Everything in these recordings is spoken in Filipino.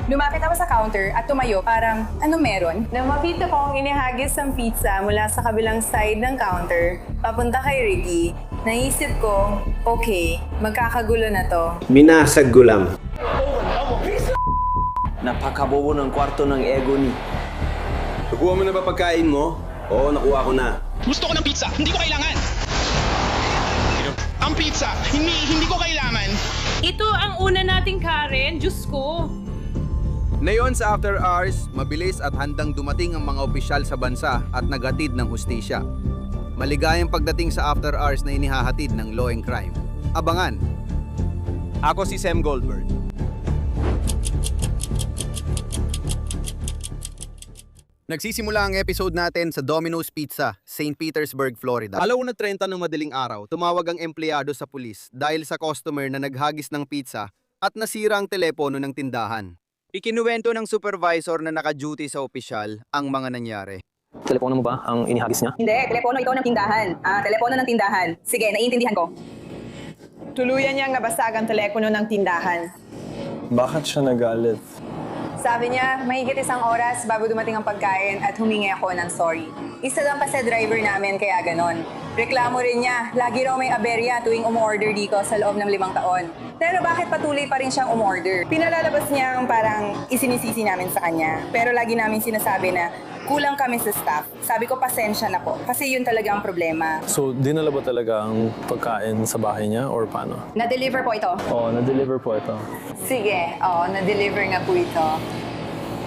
Lumapit ako sa counter at tumayo parang, ano meron? Nang mapito kong inihagis ang pizza mula sa kabilang side ng counter, papunta kay Ricky, naisip ko, okay, magkakagulo na to. Minasag ko lang. Napakabobo ng kwarto ng ego ni. Nakuha mo na ba pagkain mo? Oo, nakuha ko na. Gusto ko ng pizza, hindi ko kailangan. Ang pizza, hindi ko kailangan. Ito ang una nating Karen, Diyos ko. Ngayon sa After Hours, mabilis at handang dumating ang mga opisyal sa bansa at naghatid ng hustisya. Maligayang pagdating sa After Hours na inihahatid ng Law and Crime. Abangan! Ako si Sam Goldberg. Nagsisimula ang episode natin sa Domino's Pizza, St. Petersburg, Florida. 1:30 ng madaling araw, tumawag ang empleyado sa pulis dahil sa customer na naghagis ng pizza at nasira ang telepono ng tindahan. Ikinuwento ng supervisor na naka-duty sa opisyal ang mga nangyari. Telepono mo ba ang inihagis niya? Hindi, telepono ito ng tindahan. Telepono ng tindahan. Sige, naiintindihan ko. Tuluyan niyang nabasag ang telepono ng tindahan. Bakit siya nagalit? Sabi niya, mahigit isang oras bago dumating ang pagkain at humingi ako ng sorry. Isa lang pa sa driver namin kaya ganon. Reklamo rin niya, lagi raw may aberya tuwing umorder dito sa loob ng 5 taon. Pero bakit patuloy pa rin siyang umorder? Pinalalabas niya ang parang isinisisi namin sa kanya. Pero lagi namin sinasabi na kulang kami sa staff. Sabi ko, pasensya na po. Kasi yun talaga ang problema. So, dinala ba talaga ang pagkain sa bahay niya or paano? Na-deliver po ito. Oo, na-deliver po ito. Sige, na-deliver nga po ito.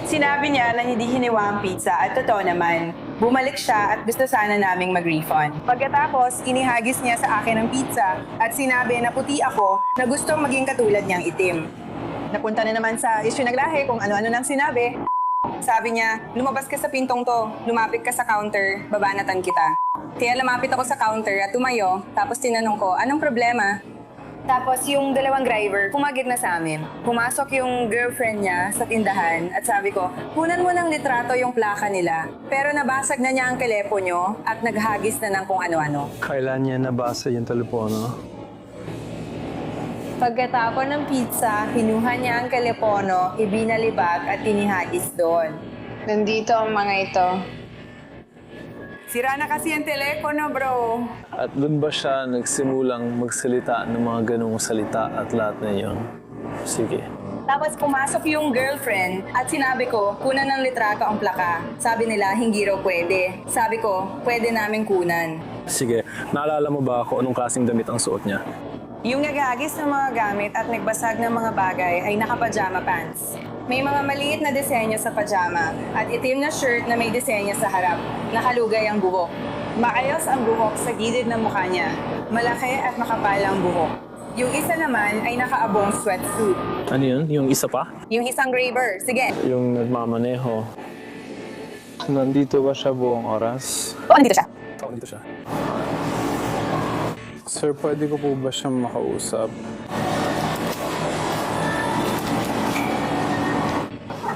Sinabi niya na hindi hiniwa ang pizza at totoo naman. Bumalik siya at gusto sana naming mag-refund. Pagkatapos, inihagis niya sa akin ang pizza at sinabi na puti ako na gustong maging katulad niyang itim. Napunta na naman sa issue ng lahi kung ano-ano nang sinabi. Sabi niya, lumabas ka sa pintong to, lumapit ka sa counter, babanatan kita. Kaya lumapit ako sa counter at tumayo, tapos tinanong ko, anong problema? Tapos yung dalawang driver, pumagit na sa amin. Pumasok yung girlfriend niya sa tindahan at sabi ko, kunan mo ng litrato yung plaka nila. Pero nabasag na niya ang telepono at naghagis na ng kung ano-ano. Kailan niya nabasa yung telepono? Pagkatapos ng pizza, kinuha niya ang telepono, ibinalibag at tinihagis doon. Nandito ang mga ito. Sira na kasi ang telepono, bro. At doon ba siya nagsimulang magsalita ng mga ganong salita at lahat na yun? Sige. Tapos pumasok yung girlfriend at sinabi ko, kunan ng litrato ang plaka. Sabi nila, hindi raw pwede. Sabi ko, pwede namin kunan. Sige. Naalala mo ba kung anong klaseng damit ang suot niya? Yung naghagis ng mga gamit at nagbasag ng mga bagay ay naka-pajama pants. May mga maliit na disenyo sa pajama at itim na shirt na may disenyo sa harap. Nakalugay ang buhok. Maayos ang buhok sa gilid ng mukha niya. Malaki at makapal ang buhok. Yung isa naman ay nakaabong sweatsuit. Ano yun? Yung isa pa? Yung isang graver. Sige. Yung nagmamaneho. Nandito ba siya buong oras? O, andito siya. Oo, dito siya. Sir, pwede ko po ba siyang makausap?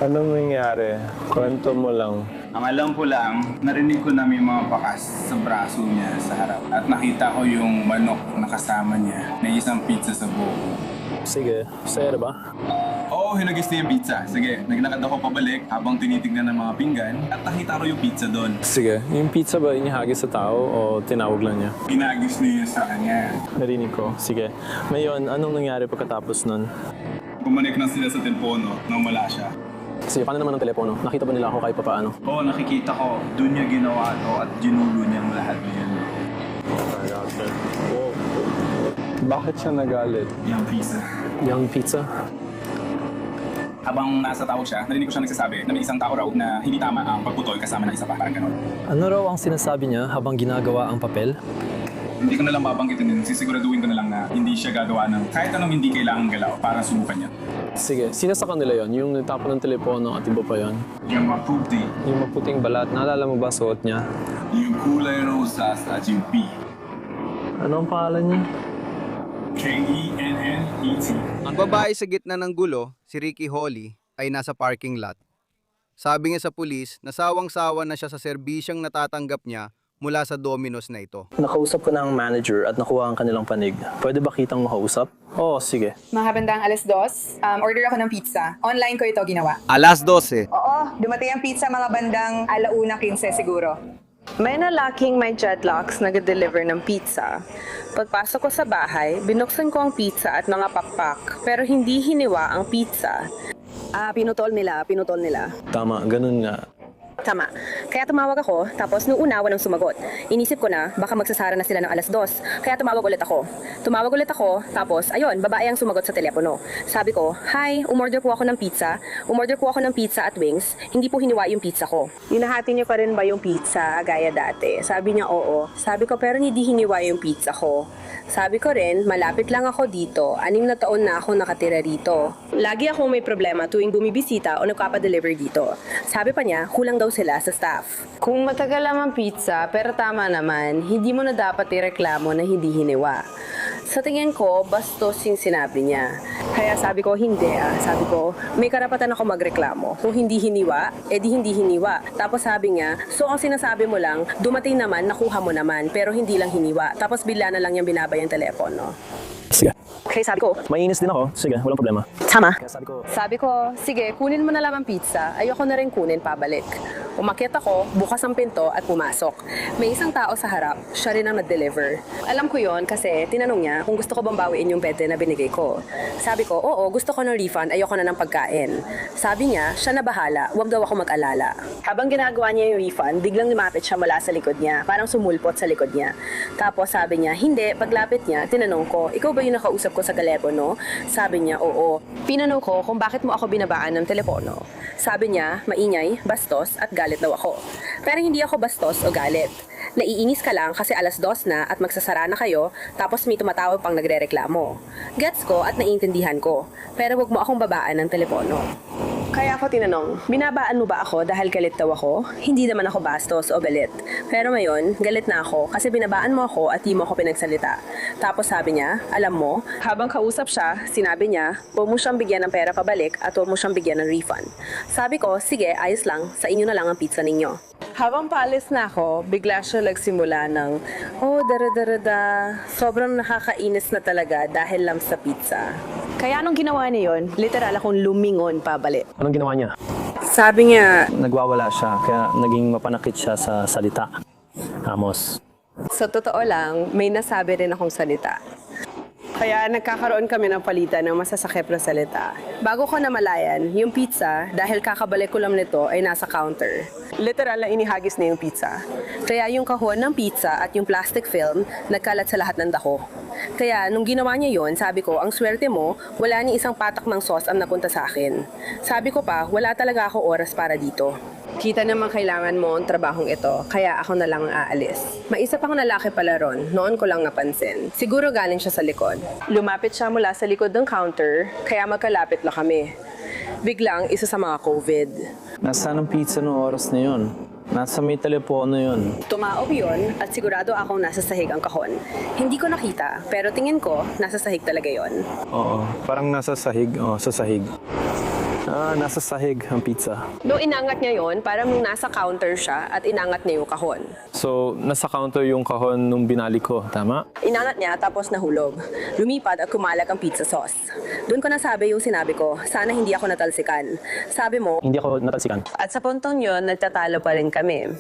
Anong nangyari? Kwento mo lang. Ang alam ko lang, narinig ko na may mga bakas sa braso niya sa harap. At nakita ko yung manok na kasama niya na isang pizza sa buhok. Sige, sir ba? Oo, hinagis niya yung pizza. Sige, naglakad ako pabalik habang tinitignan ng mga pinggan at nakita ko yung pizza doon. Sige, yung pizza ba inihagis sa tao o tinawag lang niya? Pinagis niya sa kanya. Narinig ko. Sige. Ngayon, anong nangyari pagkatapos nun? Bumalik na sila sa telepono nang wala siya. Sige, paano naman ang telepono? Nakita ba nila ako kahit papaano? Oo, nakikita ko. Doon niya ginawa to at ginulo niya ang lahat niyan. Bakit siya nagalit? Yung pizza. Yung pizza? Habang nasa tawag siya, narinig ko siya nagsasabi na may isang tao raw na hindi tama ang pagputol kasama ng isa pa. Parang ganun. Ano raw ang sinasabi niya habang ginagawa ang papel? Hindi ko na lang babanggitin din. Sisiguraduhin ko na lang na hindi siya gagawa ng kahit anong hindi kailangang galaw para subukan niya. Sige, sino sa kanila yon? Yung nagtapon ng telepono at iba pa yon? Yung maputi, Yung maputing balat, naalala mo ba suot niya? yung kulay rosas at yung P. Ano ang pangalan niya? K-E-N-N-E-T. Ang babae sa gitna ng gulo, si Ricky Holly, ay nasa parking lot. Sabi niya sa pulis, nasawang-sawa na siya sa serbisyong natatanggap niya mula sa Domino's na ito. Nakausap ko na ang manager at nakuha ang kanilang panig. Pwede ba kitang makausap? Oo, sige. Mga bandang 2:00, order ako ng pizza. Online ko ito ginawa. Alas 12. Oo, dumating ang pizza mga bandang 1:15 siguro. May nalaking may dreadlocks nag-deliver ng pizza. Pagpasok ko sa bahay, binuksan ko ang pizza at mga pakpak, pero hindi hiniwa ang pizza. Pinutol nila. Tama, ganun nga. Tama. Kaya tumawag ako, tapos nung una walang sumagot. Inisip ko na baka magsasara na sila ng 2:00. Kaya tumawag ulit ako, tapos ayun, babae ang sumagot sa telepono. Sabi ko, "Hi, umorder po ako ng pizza. Umorder po ako ng pizza at wings. Hindi po hiniwa yung pizza ko." "Hinahati niyo pa rin ba yung pizza gaya dati?" Sabi niya, "Oo." Sabi ko, "Pero hindi hiniwa yung pizza ko." Sabi ko rin, "Malapit lang ako dito. 6 na taon na ako nakatira dito. Lagi akong may problema tuwing bumibisita o nagpapadeliver dito." Sabi pa niya, kulang daw sila sa staff. Kung matagal lang ang pizza, pero tama naman, hindi mo na dapat ireklamo na hindi hiniwa. Sa tingin ko, bastos yung sinabi niya. Kaya sabi ko, hindi Sabi ko, may karapatan ako magreklamo. Kung hindi hiniwa, edi hindi hiniwa. Tapos sabi niya, so ang sinasabi mo lang, dumating naman, nakuha mo naman, pero hindi lang hiniwa. Tapos bigla na lang yung binabay ang telepono. Sige. Kaya sabi ko, Mainis din ako. Sige, walang problema. tama. Kaya Sabi ko, sige, kunin mo na lang ang pizza. Ayoko na rin kunin pabalik. Umakyat ako, bukas ang pinto at pumasok. May isang tao sa harap, siya rin ang nag-deliver. Alam ko yon kasi tinanong niya kung gusto ko bang bawiin yung pete na binigay ko. Sabi ko, oo, gusto ko ng refund, ayoko na ng pagkain. Sabi niya, siya na bahala, huwag daw ako mag-alala. Habang ginagawa niya yung refund, biglang lumapit siya mula sa likod niya, parang sumulpot sa likod niya. Tapos sabi niya, hindi, paglapit niya, tinanong ko, ikaw ba yung nakausap ko sa telepono? Sabi niya, oo. Pinanong ko kung bakit mo ako binabaan ng telepono. Sabi niya, maingay, bastos at galit daw ako. Pero hindi ako bastos o galit. Naiinis ka lang kasi 2:00 na at magsasara na kayo tapos may tumatawag pang nagrereklamo. Gets ko at naiintindihan ko. Pero wag mo akong babaan ng telepono. Kaya ako tinanong, binabaan mo ba ako dahil galit daw ako? Hindi naman ako bastos o galit. Pero ngayon, galit na ako kasi binabaan mo ako at di mo ako pinagsalita. Tapos sabi niya, alam mo, habang kausap siya, sinabi niya, huwag mo siyang bigyan ng pera pabalik at huwag mo siyang bigyan ng refund. Sabi ko, sige, ayos lang, sa inyo na lang ang pizza ninyo. Habang paalis na ako, bigla siya nagsimula ng, dara-dara-da, sobrang nakakainis na talaga dahil lang sa pizza. Kaya anong ginawa niya yun, literal akong lumingon pabalik. Anong ginawa niya? Sabi niya, Nagwawala siya, kaya naging mapanakit siya sa salita. Amos. sa totoo lang, may nasabi rin akong salita. Kaya nagkakaroon kami ng palitan ng masasakit na salita. Bago ko namalayan, yung pizza, dahil kakabalik ko lang nito, ay nasa counter. Literal na inihagis na yung pizza. Kaya yung kahon ng pizza at yung plastic film, nagkalat sa lahat ng dako. Kaya nung ginawa niya yon, sabi ko, ang swerte mo, wala ni isang patak ng sauce ang napunta sa akin. Sabi ko pa, wala talaga ako oras para dito. Kita naman kailangan mo ang trabahong ito, kaya ako na lang aalis. May isa pang lalaki pala ron, noon ko lang napansin. Siguro galing siya sa likod. Lumapit siya mula sa likod ng counter, kaya magkalapit lang kami. Biglang isa sa mga COVID. Nasaan ang pizza noong oras na yun? Nasa may telepono yun. Tumaob yon at sigurado akong nasa sahig ang kahon. Hindi ko nakita, pero tingin ko, nasa sahig talaga yon. Oo, parang nasa sahig. Oo, sa sahig. Nasa sahig ang pizza. Noong inangat niya yon, parang nung nasa counter siya at inangat niya yung kahon. So, nasa counter yung kahon nung binalik ko, tama? Inangat niya tapos nahulog. Lumipad at kumalag ang pizza sauce. Doon ko nasabi yung sinabi ko, sana hindi ako natalsikan. Sabi mo, Hindi ako natalsikan. at sa puntong yon, nagtatalo pa rin kami.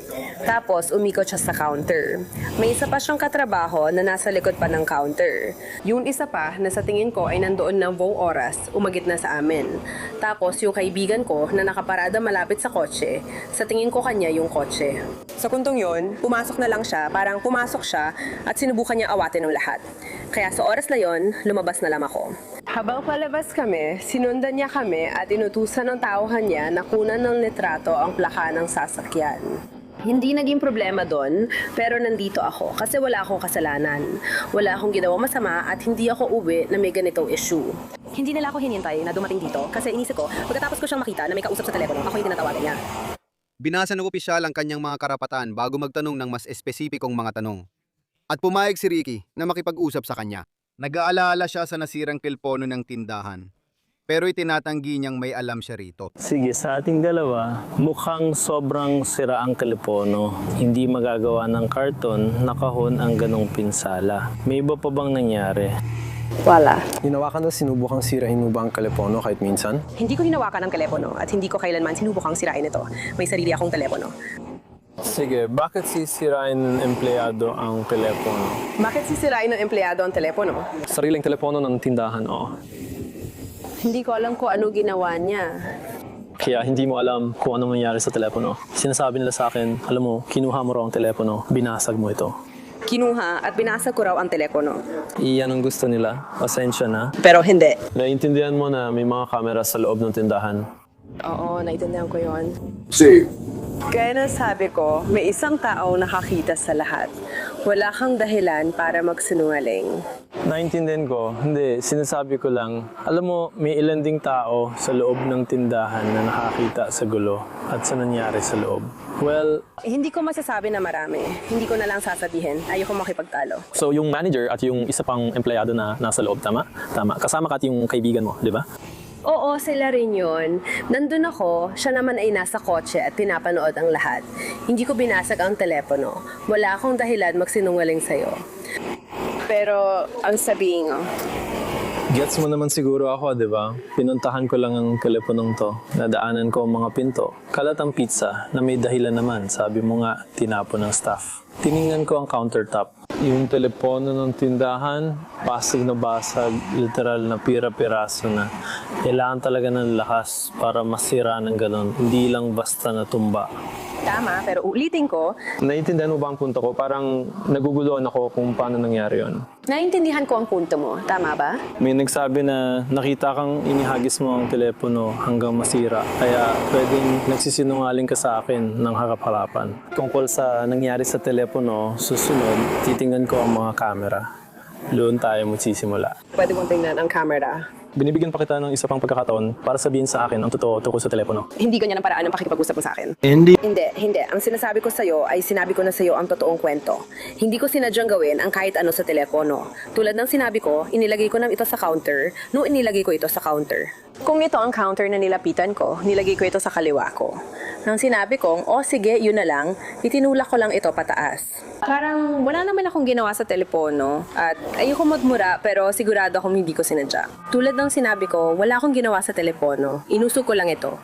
Tapos, umikot siya sa counter. May isa pa siyang katrabaho na nasa likod pa ng counter. Yung isa pa, na sa tingin ko ay nandoon ng buong oras, umagit na sa amin. Tapos, yung kaibigan ko na nakaparada malapit sa kotse, sa tingin ko kanya yung kotse. Sa puntong yon, pumasok na lang siya, parang pumasok siya at sinubukan niya awatin ng lahat. Kaya sa oras na yon, lumabas na lang ako. Habang palabas kami, sinundan niya kami at inutusan ng tauhan niya na kunan ng litrato ang plaka ng sasakyan. Hindi naging problema doon, pero nandito ako kasi wala akong kasalanan. Wala akong ginawang masama at hindi ako uwi na may ganitong issue. Hindi nila ako hinintay na dumating dito kasi inisip ko, pagkatapos ko siyang makita na may kausap sa telepono, ako yung tinatawagan niya. Binasa ng opisyal ang kanyang mga karapatan bago magtanong ng mas espesipikong mga tanong. At pumayag si Ricky na makipag-usap sa kanya. Nag-aalala siya sa nasirang telepono ng tindahan. pero itinatanggi niyang may alam siya rito. Sige, sa ating dalawa, mukhang sobrang sira ang telepono. Hindi magagawa ng karton, nakahon ang ganong pinsala. May iba pa bang nangyari? Wala. Hinawakan na sinubukang sirain mo ba ang telepono kahit minsan? Hindi ko hinawakan ang telepono at hindi ko kailanman sinubukang sirain ito. May sarili akong telepono. Sige, bakit sisirain ng empleyado ang telepono? Bakit sisirain ng empleyado ang telepono? Sariling telepono ng tindahan, oo. Hindi ko alam kung ano ginawa niya. Kaya hindi mo alam kung ano nangyari sa telepono. Sinasabi nila sa akin, alam mo, kinuha mo raw ang telepono, binasag mo ito. Kinuha at binasag ko raw ang telepono. Iyan ang gusto nila. Pasensya na. Pero hindi. Naiintindihan mo na may mga kamera sa loob ng tindahan. Oo, naiintindihan ko yon. See, Kaya nasabi ko, may isang tao nakakita sa lahat. Wala kang dahilan para magsinungaling. Naintindihan ko. Hindi, sinasabi ko lang. Alam mo, may ilan ding tao sa loob ng tindahan na nakakita sa gulo at sa nangyari sa loob. Well, Hindi ko masasabi na marami. Hindi ko na lang sasabihin. Ayoko makipagtalo. So yung manager at yung isa pang empleyado na nasa loob, tama? Tama. Kasama ka at yung kaibigan mo, di ba? Oo, sila rin yun. Nandun ako, siya naman ay nasa kotse at pinapanood ang lahat. Hindi ko binasag ang telepono. Wala akong dahilan magsinungaling sa'yo. Pero, ang sabihin ko, gets mo naman siguro ako, di ba? Pinuntahan ko lang ang teleponong to. Nadaanan ko ang mga pinto. Kalat ang pizza na may dahilan naman. Sabi mo nga, tinapon ng staff. Tiningnan ko ang countertop. Yung telepono ng tindahan, basag na basag, literal na pira-piraso na. Kailangan talaga ng lakas para masira ng ganon. Hindi lang basta natumba. tama, pero ulitin ko, Naiintindihan mo ba ang punto ko? Parang naguguluhan ako kung paano nangyari yon. naiintindihan ko ang punto mo. Tama ba? May nagsabi na nakita kang inihagis mo ang telepono hanggang masira. Kaya pwedeng nagsisinungaling ka sa akin ng harap-harapan. Tungkol sa nangyari sa telepono, susunod, titingnan ko ang mga kamera. Doon tayo magsisimula. Pwede mong tingnan ang camera. Binibigyan pa kita ng isa pang pagkakataon para sabihin sa akin ang totoo tungkol sa telepono. Hindi ganyan ang paraan ng pakikipag-usap mo sa akin. Hindi. Hindi. Ang sinasabi ko sa'yo ay sinabi ko na sa'yo ang totoong kwento. Hindi ko sinadyang gawin ang kahit ano sa telepono. Tulad ng sinabi ko, inilagay ko na ito sa counter, no inilagay ko ito sa counter. Kung ito ang counter na nilapitan ko, nilagay ko ito sa kaliwa ko. Nang sinabi kong, sige, yun na lang, itinulak ko lang ito pataas. Parang wala naman akong ginawa sa telepono at ayoko magmura pero sigurado akong hindi ko sinadya. Tulad ng sinabi ko, wala akong ginawa sa telepono, inusok ko lang ito.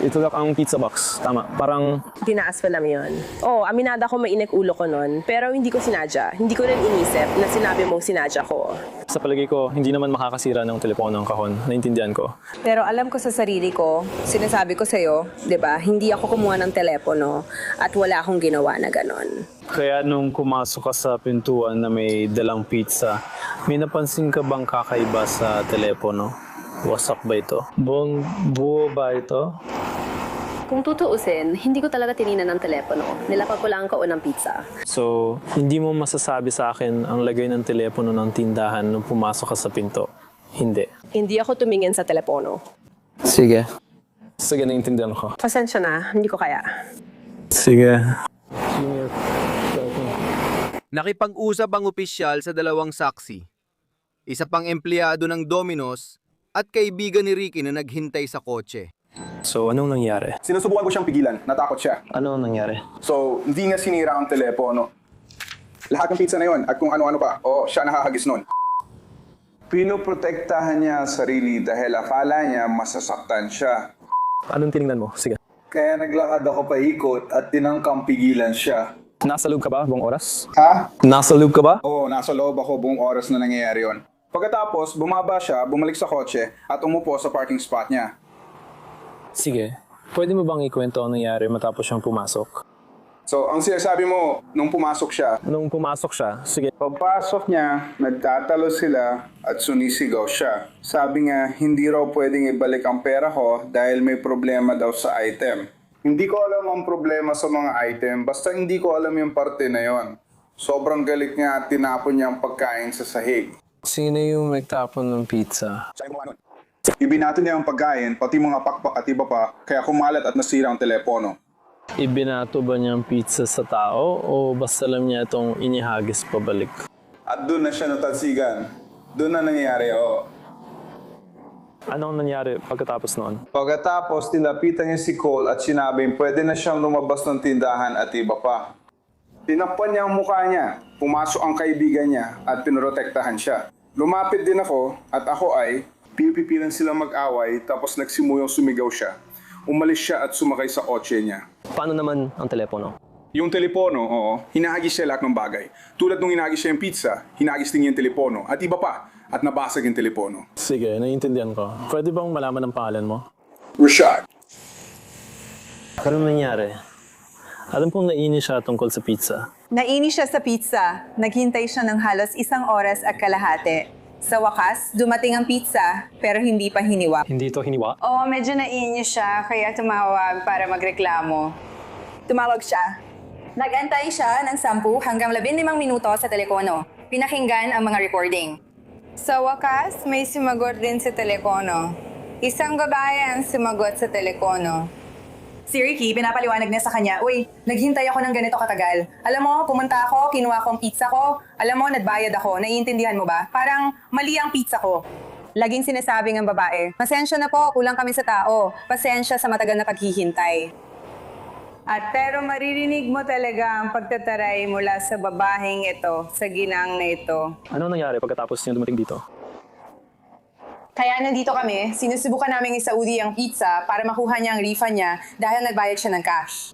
Itulak ang pizza box. Tama. Parang Tinaas ko lang yun. Aminada ko mainik ulo ko nun, pero hindi ko sinadya. Hindi ko rin inisip na sinabi mong sinadya ko. sa palagay ko, hindi naman makakasira ng telepono ang kahon. Naintindihan ko. Pero alam ko sa sarili ko, sinasabi ko sa'yo, di ba, hindi ako kumuha ng telepono at wala akong ginawa na ganon. Kaya nung kumasok ka sa pintuan na may dalang pizza, may napansin ka bang kakaiba sa telepono? Wasak ba ito? Buo ba ito? Kung tutuusin, hindi ko talaga tininan ng telepono. Nilapag ko lang ang kaunang pizza. So, hindi mo masasabi sa akin ang lagay ng telepono ng tindahan nung pumasok ka sa pinto? Hindi. Hindi ako tumingin sa telepono. Sige. Sige, naintindihan ko. Pasensya na, hindi ko kaya. Sige. Nakipag-usap ang opisyal sa dalawang saksi. Isa pang empleyado ng Domino's at kaibigan ni Ricky na naghintay sa kotse. So, anong nangyari? Sinusubukan ko siyang pigilan. Natakot siya. Ano nangyari? So, hindi nga sinira ang telepono. Lahat ng pizza na yon at kung ano-ano pa, siya nakahagis nun. Pinoprotektahan niya ang sarili dahil akala niya masasaktan siya. Anong tinignan mo? Sige. Kaya naglakad ako paikot at tinangkang pigilan siya. Nasa loob ka ba buong oras? Ha? Nasa loob ka ba? Oo, nasa loob ako buong oras na nangyayari yon. Pagkatapos, bumaba siya, bumalik sa kotse at umupo sa parking spot niya. Sige. Pwede mo bang ikwento ang nangyari matapos siyang pumasok? So, ang sinasabi mo, nung pumasok siya, Nung pumasok siya, sige. pagpasok niya, nagtatalo sila at sunisigaw siya. Sabi nga, hindi raw pwedeng ibalik ang pera ko dahil may problema daw sa item. Hindi ko alam ang problema sa mga item, basta hindi ko alam yung parte na yon. Sobrang galit nga at tinapon niya ang pagkain sa sahig. Sino yung nagtapon ng pizza? Siya yung ano. Ibinato niya ang pagkain, pati mga pakpak at iba pa, kaya kumalat at nasira ang telepono. Ibinato ba niya ang pizza sa tao o basta lang niya itong inihagis pabalik? At doon na siya natansigan. Doon na nangyayari, Anong nangyari pagkatapos noon? Pagkatapos, nilapitan niya si Cole at sinabing pwede na siyang lumabas ng tindahan at iba pa. Tinakpan niya ang mukha niya, pumasok ang kaibigan niya at pinrotektahan siya. Lumapit din ako at ako ay pinipipilan sila mag-away tapos nagsimuyang sumigaw siya. Umalis siya at sumakay sa kotse niya. Paano naman ang telepono? Yung telepono, oo, hinahagis siya lahat ng bagay. Tulad nung hinahagis siya yung pizza, hinahagis din niya yung telepono at iba pa at nabasag yung telepono. Sige, naiintindihan ko. Pwede bang malaman ang pangalan mo? Rashad. Anong nangyari? Alam kong nainis siya tungkol sa pizza. Nainis siya sa pizza. Naghintay siya ng halos 1 oras at kalahati. Sa wakas, dumating ang pizza, pero hindi pa hiniwa. Hindi ito hiniwa? Oo, medyo nainis siya, kaya tumawag para magreklamo. Tumawag siya. Nag-antay siya ng 10 hanggang 15 minuto sa telepono. Pinakinggan ang mga recording. Sa wakas, may sumagot din sa telepono. Isang babae ang sumagot sa telepono. Si Ricky, pinapaliwanag niya sa kanya, uy, naghintay ako ng ganito katagal. Alam mo, pumunta ako, kinuha ko ang pizza ko. Alam mo, nagbayad ako. Naiintindihan mo ba? Parang mali ang pizza ko. Laging sinasabi ng babae, pasensya na po, kulang kami sa tao. Pasensya sa matagal na paghihintay. At pero maririnig mo talaga ang pagtataray mula sa babaheng ito, sa ginang na ito. Anong nangyari pagkatapos niya dumating dito? Kaya nandito kami, sinusubukan namin isaudi ang pizza para makuha niya ang refund niya dahil nagbayad siya ng cash.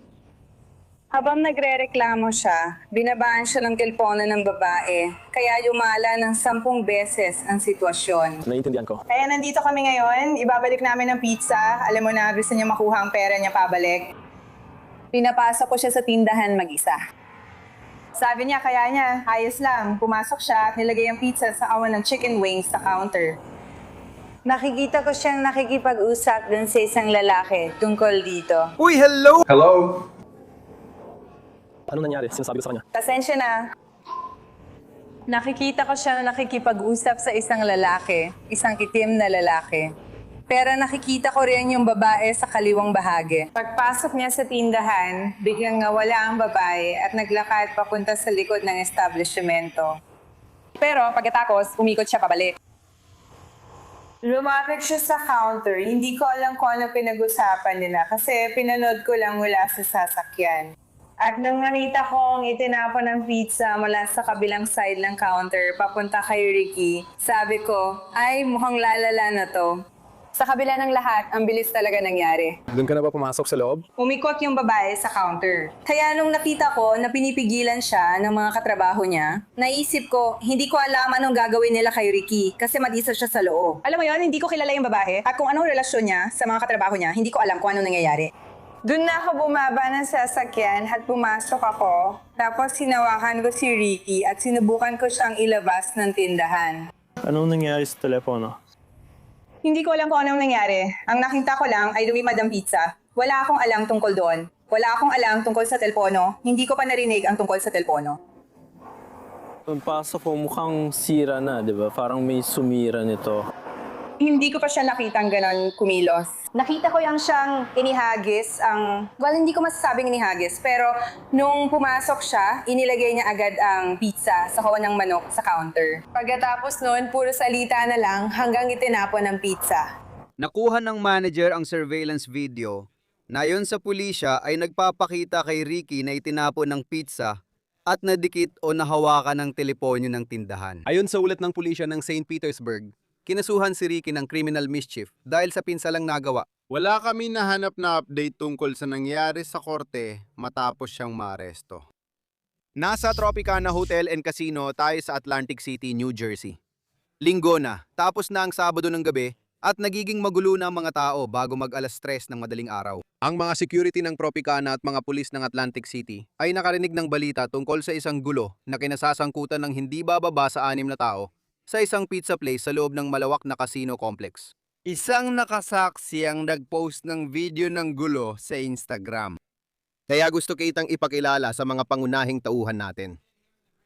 Habang nagrereklamo siya, binabaan siya ng telepono ng babae, kaya yumala ng 10 beses ang sitwasyon. Naiintindihan ko. Kaya nandito kami ngayon, ibabalik namin ang pizza, alam mo na gusto niya makuha ang pera niya pabalik. Pinapasok ko siya sa tindahan mag-isa. Sabi niya, kaya niya, ayos lang, pumasok siya at nilagay ang pizza sa awan ng chicken wings sa counter. Nakikita ko siyang nakikipag-usap dun sa isang lalaki tungkol dito. Uy, hello! Hello? Anong nangyari? Sinasabi ko sa kanya. Pasensya na. Nakikita ko siya na nakikipag-usap sa isang lalaki, isang itim na lalaki. Pero nakikita ko rin yung babae sa kaliwang bahagi. Pagpasok niya sa tindahan, biglang nawala ang babae at naglakad papunta sa likod ng establishmento. Pero pagkatapos, umikot siya pabalik. Lumapit siya sa counter. Hindi ko alam kung ano pinag-usapan nila kasi pinanood ko lang mula sa sasakyan. At nang nakita kong itinapon ng pizza mula sa kabilang side ng counter papunta kay Ricky, sabi ko, ay mukhang lalala na to. Sa kabila ng lahat, ang bilis talaga nangyari. Doon ka na ba pumasok sa loob? Umikot yung babae sa counter. Kaya nung nakita ko na pinipigilan siya ng mga katrabaho niya, naisip ko, hindi ko alam anong gagawin nila kay Ricky kasi mag-isa siya sa loob. Alam mo yon, hindi ko kilala yung babae at kung anong relasyon niya sa mga katrabaho niya, hindi ko alam kung anong nangyayari. Doon na ako bumaba ng sasakyan at pumasok ako. Tapos sinawakan ko si Ricky at sinubukan ko siyang ilabas ng tindahan. Anong nangyari sa telepono? Hindi ko alam kung anong nangyari. Ang nakita ko lang ay lumipad ang pizza. Wala akong alam tungkol doon. Wala akong alam tungkol sa telepono. Hindi ko pa narinig ang tungkol sa telepono. Pagpasok ko mukhang sira na, di ba? Parang may sumira nito. Hindi ko pa siya nakitang ganon kumilos. Nakita ko yung siyang inihagis hindi ko masasabing inihagis, pero nung pumasok siya, inilagay niya agad ang pizza sa kawan ng manok sa counter. Pagkatapos noon, puro salita na lang hanggang itinapon ang pizza. Nakuha ng manager ang surveillance video na ayon sa pulisya ay nagpapakita kay Ricky na itinapon ng pizza at nadikit o nahawakan ng teleponyo ng tindahan. Ayon sa ulat ng pulisya ng St. Petersburg, Kinasuhan si Ricky ng criminal mischief dahil sa pinsalang nagawa. Wala kami nahanap na update tungkol sa nangyari sa korte matapos siyang maaresto. Nasa Tropicana Hotel and Casino tayo sa Atlantic City, New Jersey. Linggo na, tapos na ang Sabado ng gabi at nagiging magulo na ang mga tao bago mag-alas 3 ng madaling araw. Ang mga security ng Tropicana at mga pulis ng Atlantic City ay nakarinig ng balita tungkol sa isang gulo na kinasasangkutan ng hindi bababa sa 6 na tao sa isang pizza place sa loob ng malawak na casino complex. Isang nakasaksi ang nag-post ng video ng gulo sa Instagram. Kaya gusto kitang ipakilala sa mga pangunahing tauhan natin.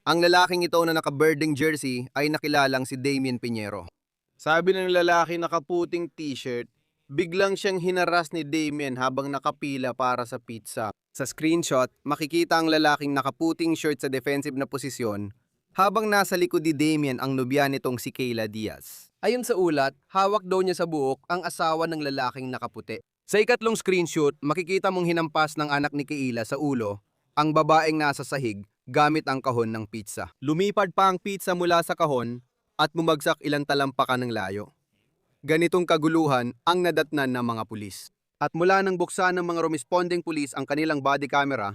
Ang lalaking ito na naka-birding jersey ay nakilalang si Damien Piñero. Sabi ng lalaki nakaputing t-shirt, biglang siyang hinaras ni Damien habang nakapila para sa pizza. Sa screenshot, makikita ang lalaking nakaputing shirt sa defensive na posisyon habang nasa likod ni Damien ang nobya nitong si Kayla Diaz. Ayon sa ulat, hawak daw niya sa buhok ang asawa ng lalaking nakaputi. Sa ikatlong screenshot, makikita mong hinampas ng anak ni Keila sa ulo ang babaeng nasa sahig gamit ang kahon ng pizza. Lumipad pa ang pizza mula sa kahon at bumagsak ilang talampakan ng layo. Ganitong kaguluhan ang nadatnan ng mga pulis. At mula nang buksan ng mga responding pulis ang kanilang body camera,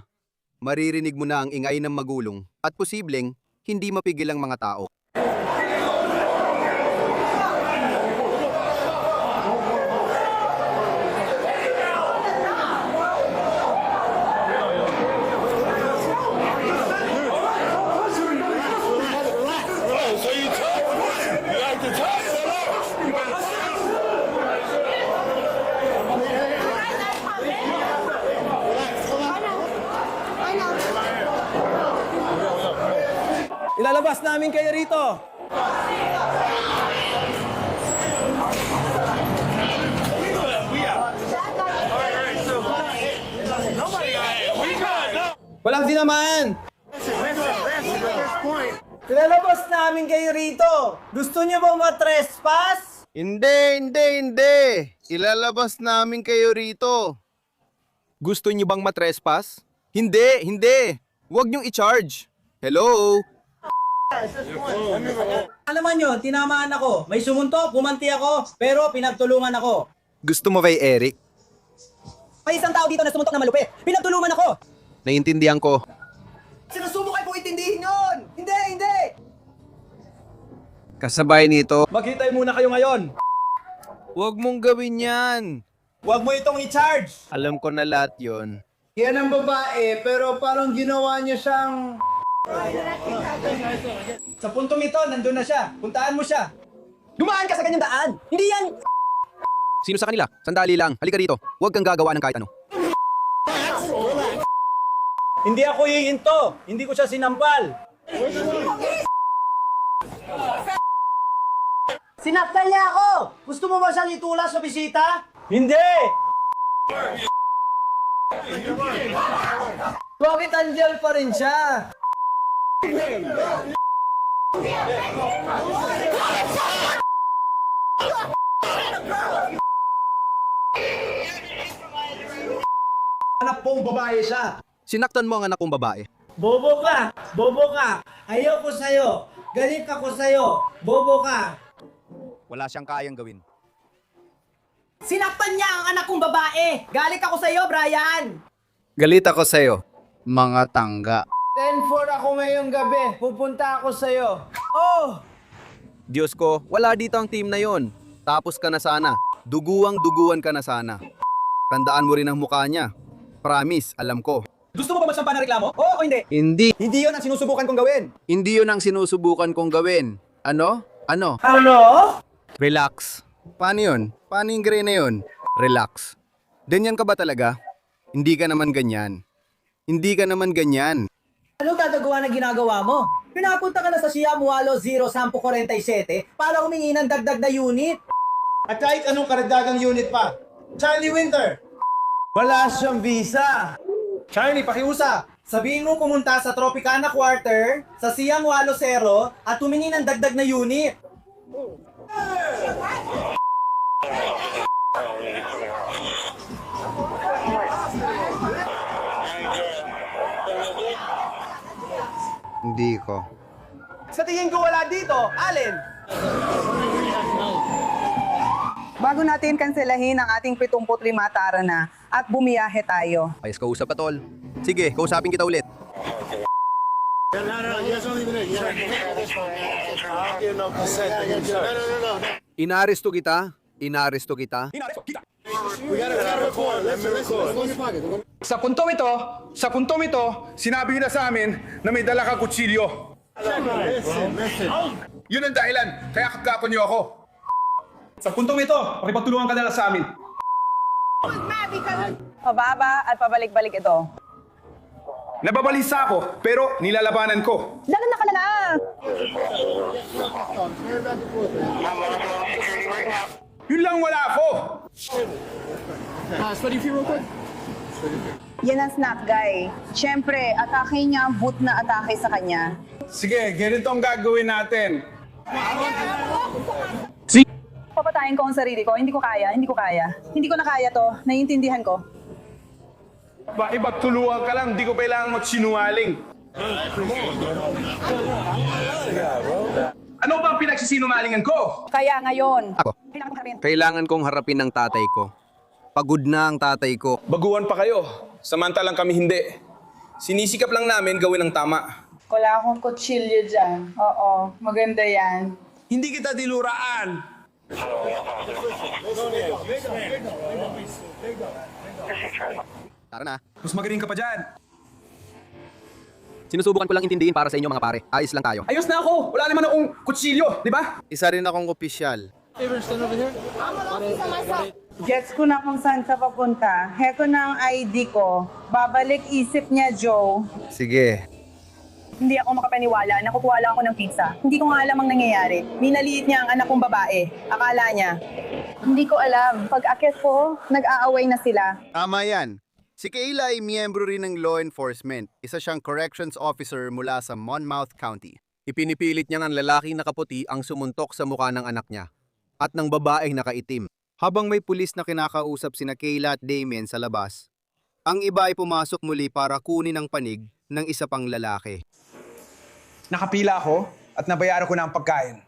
maririnig mo na ang ingay ng magulong at posibleng hindi mapigil ang mga tao. Ilalabas namin kayo rito! Walang sinamaan! Ilalabas namin kayo rito! Gusto niyo ba matrespass? Hindi! Ilalabas namin kayo rito. Gusto niyo bang matrespass? Hindi! Huwag niyong i-charge. Hello? Alaman nyo, tinamaan ako. May sumuntok, gumanti ako, pero pinagtulungan ako. Gusto mo kay Eric? May isang tao dito na sumuntok na malupit. Pinagtulungan ako. Naiintindihan ko. Sinusubukay po intindihin yun! Hindi! Kasabay nito, Maghintay muna kayo ngayon! huwag mong gawin yan. Huwag mo itong i-charge! Alam ko na lahat yon. Yan ang babae, pero parang ginawa niya siyang... Sa puntong ito, nandun na siya. Puntaan mo siya. Dumaan ka sa ganyang daan! Hindi yan... Sino sa kanila? Sandali lang. Halika rito. Huwag kang gagawa ng kahit ano. Hindi ako hihinto. Hindi ko siya sinampal. Sinaktan niya ako! Gusto mo ba siyang itula sa bisita? Hindi! Bakit andiyan pa rin siya? Anak pong babae siya. Sinaktan mo ang anak kong babae. Bobo ka! Ayoko sa'yo! Galit ako sa'yo! Bobo ka! Wala siyang kayang gawin. Sinaktan niya ang anak kong babae! Galit ako sa'yo, Brian! Galit ako sa'yo, mga tangga. 10-4 ako ngayong gabi. Pupunta ako sa'yo. Oh! Diyos ko, wala dito ang team na yon. Tapos ka na sana. Duguan ka na sana. Tandaan mo rin ang mukha niya. Promise, alam ko. Gusto mo ba magsampa ng reklamo? Oo o hindi? Hindi. Hindi yun ang sinusubukan kong gawin. Hindi yun ang sinusubukan kong gawin. Ano? Ano? Relax. Paano yun? Paano yung gray na yun? Relax. Ganyan ka ba talaga? Hindi ka naman ganyan. Hindi ka naman ganyan. Ano gagagawa na ginagawa mo? Pinapunta ka na sa Siamualo 01047 para humingi ng dagdag na unit. At kahit anong karagdagang unit pa. Charlie Winter! Wala siyang visa! Charlie, pakiusa! Sabihin mo pumunta sa Tropicana Quarter, sa Siamualo 0 at humingi ng dagdag na unit. Hindi ko. Sa tingin ko wala dito, Allen. Bago natin kanselahin ang ating 75 Tarana at bumiyahe tayo. Ayos kausap ka, tol. Sige, kausapin kita ulit. Inaresto kita. Sa puntong ito, sinabi niyo na sa amin na may dala kang kutsilyo. Yun ang dahilan, kaya kagkapon niyo ako. Sa puntong ito, pakipagtulungan ka na sa amin. Pababa at pabalik-balik ito. Nababalisa ako, pero nilalabanan ko. Dalan na ka na lang! Yun lang wala ako. Yan ang snap guy. Siyempre, atake niya ang boot na atake sa kanya. Sige, ganito ang gagawin natin. Si Papatayin ko ang sarili ko. Hindi ko kaya. Hindi ko na kaya to. Naiintindihan ko. Makipagtulungan ka lang, hindi ko kailangan magsinungaling. Ano ba ang pinagsisinungalingan ko? Kaya ngayon. Ako. Kailangan kong harapin ng tatay ko. Pagod na ang tatay ko. Baguhan pa kayo. Samantalang kami hindi. Sinisikap lang namin gawin ang tama. Wala akong kutsilyo dyan. Oo, maganda yan. Hindi kita diluraan. Tara na. Mas magaling ka pa dyan. Sinusubukan ko lang intindihin para sa inyo mga pare. Ayos lang tayo. Ayos na ako. Wala naman akong kutsilyo, di ba? Isa rin akong opisyal. Gets ko na kung saan ka papunta. Heko na ang ID ko. Babalik isip niya, Joe. Sige. Hindi ako makapaniwala. Nakukuha lang ako ng pizza. Hindi ko nga alam ang nangyayari. Minaliit niya ang anak kong babae. Akala niya. Hindi ko alam. Pag akit ko, nag-aaway na sila. Tama yan. Si Kayla ay miyembro rin ng law enforcement. Isa siyang corrections officer mula sa Monmouth County. Ipinipilit niya ng lalaking nakaputi ang sumuntok sa mukha ng anak niya at ng babaeng nakaitim. Habang may pulis na kinakausap sina Kayla at Damien sa labas, ang iba ay pumasok muli para kunin ang panig ng isa pang lalaki. Nakapila ako at nabayaran ko na ang pagkain.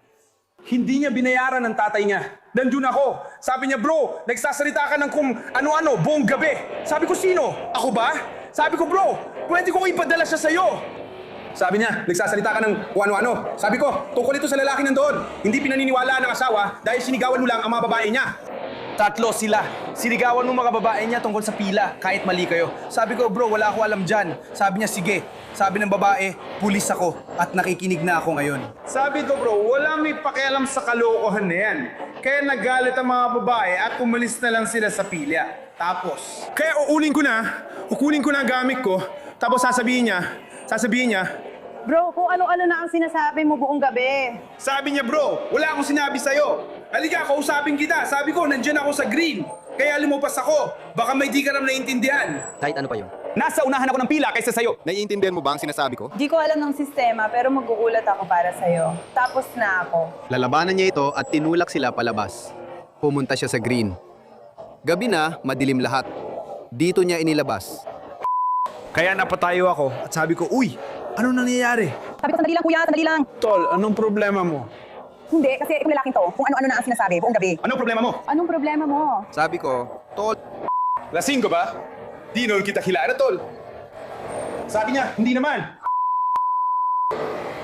Hindi niya binayaran ng tatay niya. Nandun ako. Sabi niya, bro, nagsasalita ka ng kung ano-ano buong gabi. Sabi ko, sino? Ako ba? Sabi ko, bro, pwede ko ipadala siya sa'yo. Sabi niya, nagsasalita ka ng kung ano-ano. Sabi ko, tungkol ito sa lalaki nandoon. Hindi pinaniniwala ng asawa dahil sinigawan mo lang ang mga babae niya. Tatlo sila. Sinigawan mo mga babae niya tungkol sa pila, kahit mali kayo. Sabi ko, bro, wala ako alam dyan. Sabi niya, sige. Sabi ng babae, pulis ako at nakikinig na ako ngayon. Sabi ko, bro, wala may pakialam sa kalokohan na yan. Kaya nagalit ang mga babae at umalis na lang sila sa pila. Tapos, kaya ukunin ko na ang gamit ko, tapos sasabihin niya, Bro, kung ano-ano na ang sinasabi mo buong gabi. sabi niya, bro, wala akong sinabi sa'yo. Halika, kausapin kita. Sabi ko, nandyan ako sa green. Kaya lumabas ako. Baka may di ka ram naiintindihan. Kahit ano pa yun. Nasa unahan ako ng pila kaysa sa'yo. Naiintindihan mo ba ang sinasabi ko? Di ko alam ng sistema pero magugulat ako para sa'yo. Tapos na ako. Lalabanan niya ito at tinulak sila palabas. Pumunta siya sa green. Gabi na, madilim lahat. Dito niya inilabas. Kaya napatayo ako at sabi ko, uy, ano nangyayari? Sabi ko, sandali lang kuya, sandali lang. Tol, anong problema mo? Hindi, kasi itong lalaking to, kung ano-ano na ang sinasabi buong gabi. Anong problema mo? Anong problema mo? Sabi ko, Tol, Lasing ko ba? Di noon kita kilala, tol. Sabi niya, hindi naman.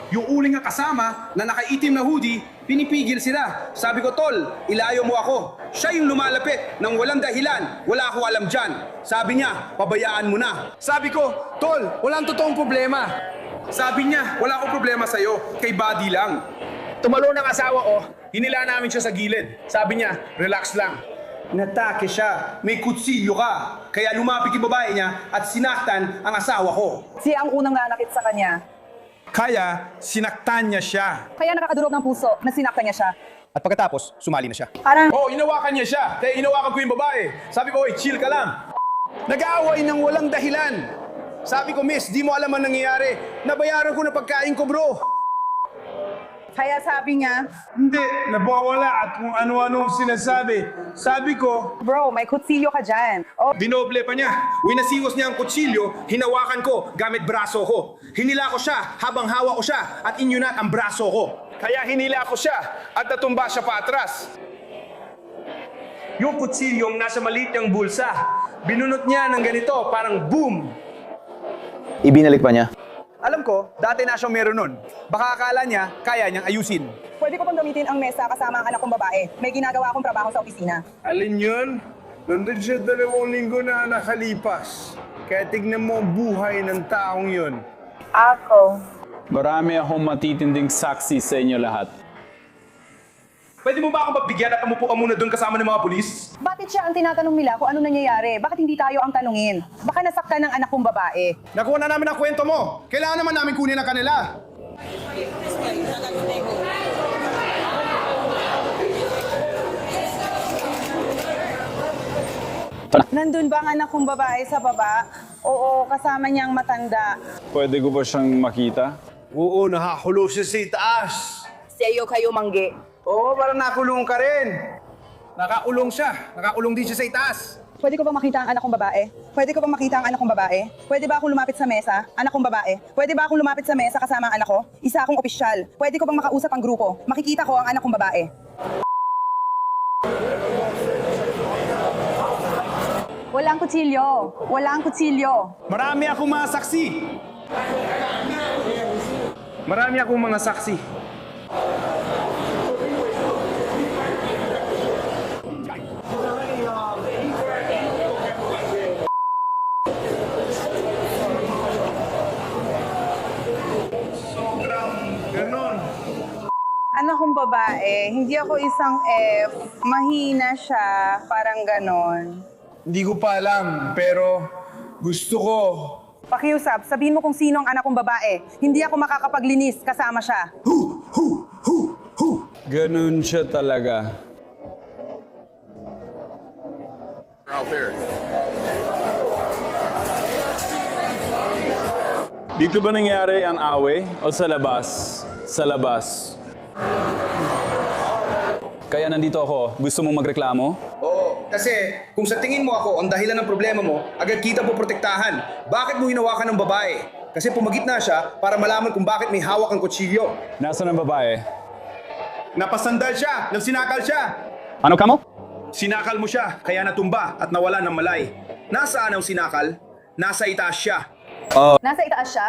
Yung uling nga kasama na nakaitim na hoodie, pinipigil sila. Sabi ko, tol, ilayo mo ako. Siya yung lumalapit ng walang dahilan. Wala ako alam dyan. Sabi niya, pabayaan mo na. Sabi ko, tol, walang totoong problema. Sabi niya, wala akong problema sa'yo. Kay body lang. Tumalo ng asawa ko, hinila namin siya sa gilid. Sabi niya, relax lang. Natake siya. May kutsilyo ka. Kaya lumapit yung babae niya at sinaktan ang asawa ko. Siya ang unang nanakit sa kanya. Kaya sinaktan niya siya. Kaya nakakadurog ng puso na sinaktan niya siya. At pagkatapos, sumali na siya. Parang, Inawakan niya siya. Kaya inawakan ko yung babae. Sabi ko, oy, chill ka lang. Nag-aaway ng walang dahilan. Sabi ko, miss, di mo alam ang nangyayari. Nabayaran ko na pagkain ko, bro. kaya sabi niya, Hindi, nabawala at kung ano-ano sinasabi. Sabi ko, bro, may kutsilyo ka dyan. Oh, dinoble pa niya. Winasiwas niya ang kutsilyo, hinawakan ko gamit braso ko. Hinila ko siya habang hawak ko siya at inyunat ang braso ko. Kaya hinila ko siya at natumba siya pa atras. Yung kutsilyong nasa maliit niyang bulsa, binunot niya ng ganito, parang boom! ibinalik pa niya. Alam ko, dati na siyang meron nun. Baka akala niya, kaya niyang ayusin. pwede ko pang gamitin ang mesa kasama ang anak kong babae. May ginagawa akong trabaho sa opisina. Alin yun? Nandun siya 2 linggo na nakalipas. Kaya tignan mo ang buhay ng taong yun. Ako. Marami akong matitinding saksi sa inyo lahat. Pwede mo ba akong pagbigyan at umupo ka muna doon kasama ng mga pulis? Bakit siya ang tinatanong nila kung ano nangyayari? Bakit hindi tayo ang tanungin? Baka nasaktan ng anak kong babae. Nakuha na namin ang kwento mo. Kailangan naman namin kunin ang kanila. Nandun ba ang anak kong babae sa baba? Oo, kasama niyang matanda. Pwede ko ba siyang makita? Oo, nakakulo siya sa itaas. Seyo kayo, mangge. Oo, parang nakulong ka rin. Nakakulong siya. Nakakulong din siya sa itaas. Pwede ko bang makita ang anak kong babae? Pwede ko bang makita ang anak kong babae? Pwede ba akong lumapit sa mesa? Anak kong babae. Pwede ba akong lumapit sa mesa kasama ang anak ko? Isa akong opisyal. Pwede ko bang makausap ang grupo? Makikita ko ang anak kong babae. Walang kutsilyo. Walang kutsilyo. Marami akong mga saksi. Marami akong mga saksi. Anak kong babae, hindi ako isang F. Mahina siya, parang ganon. Hindi ko pa alam, pero gusto ko. Pakiusap, sabihin mo kung sino ang anak kong babae. Hindi ako makakapaglinis kasama siya. Ganun siya talaga. Dito ba nangyari ang away o sa labas? Sa labas. Kaya nandito ako. Gusto mong magreklamo? Oo, kasi kung sa tingin mo ako ang dahilan ng problema mo, agad kita po protektahan. Bakit mo hinawakan ng babae? Kasi pumagitna siya para malaman kung bakit may hawak ang kutsilyo. Nasaan ang babae? Napasandal siya, nagsinakal siya. Ano ka mo? Sinakal mo siya, kaya natumba at nawala ng malay. Nasaan ang sinakal? Nasa itaas siya. Nasa itaas siya?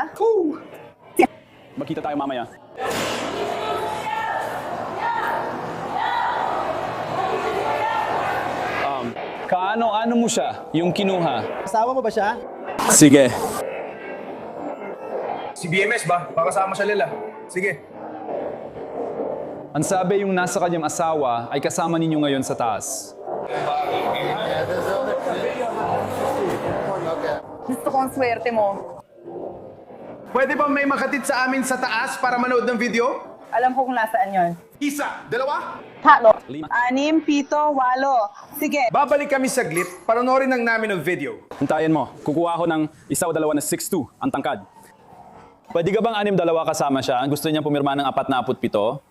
Magkita tayo mamaya. Kaano-ano mo siya, yung kinuha? Asawa mo ba siya? Sige. Si BMS ba? Baka kasama siya Lela. Sige. Ang sabi yung nasa kanyang asawa ay kasama ninyo ngayon sa taas. Gusto ko ang swerte mo. Pwede ba may makatid sa amin sa taas para manood ng video? Alam ko kung nasaan yon. Isa, dalawa? Tatlo. 6, 7, 8. Sige. Babalik kami saglit para noorin lang namin ang video. Hintayin mo, kukuha ako ng isa o dalawa na 6'2", ang tangkad. Pwede ka bang 6-2 kasama siya? Gusto niya pumirma ng 47?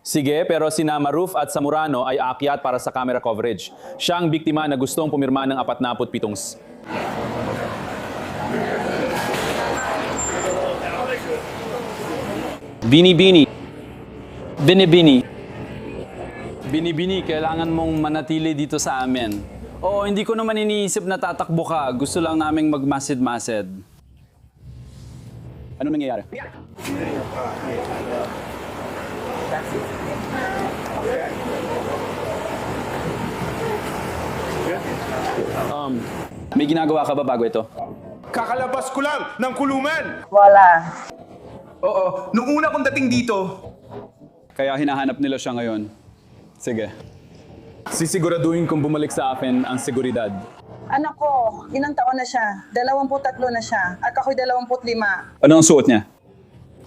Sige, pero sina Maruf at Zamorano ay aakyat para sa camera coverage. Siya ang biktima na gustong pumirma ng 47. Bini-bini. Bini-bini. Bini-bini, kailangan mong manatili dito sa amin. Oo, hindi ko naman iniisip na tatakbo ka. Gusto lang naming magmasid-masid. Ano nangyayari? May ginagawa ka ba bago ito? Kakalabas ko lang ng kulungan! Wala. Oo, nung una kong dating dito, Kaya hinahanap nila siya ngayon. Sige. Sisiguraduhin kong bumalik sa akin ang seguridad. Anak ko, ilang taon na siya? 23 na siya. At ako'y 25. Ano ang suot niya?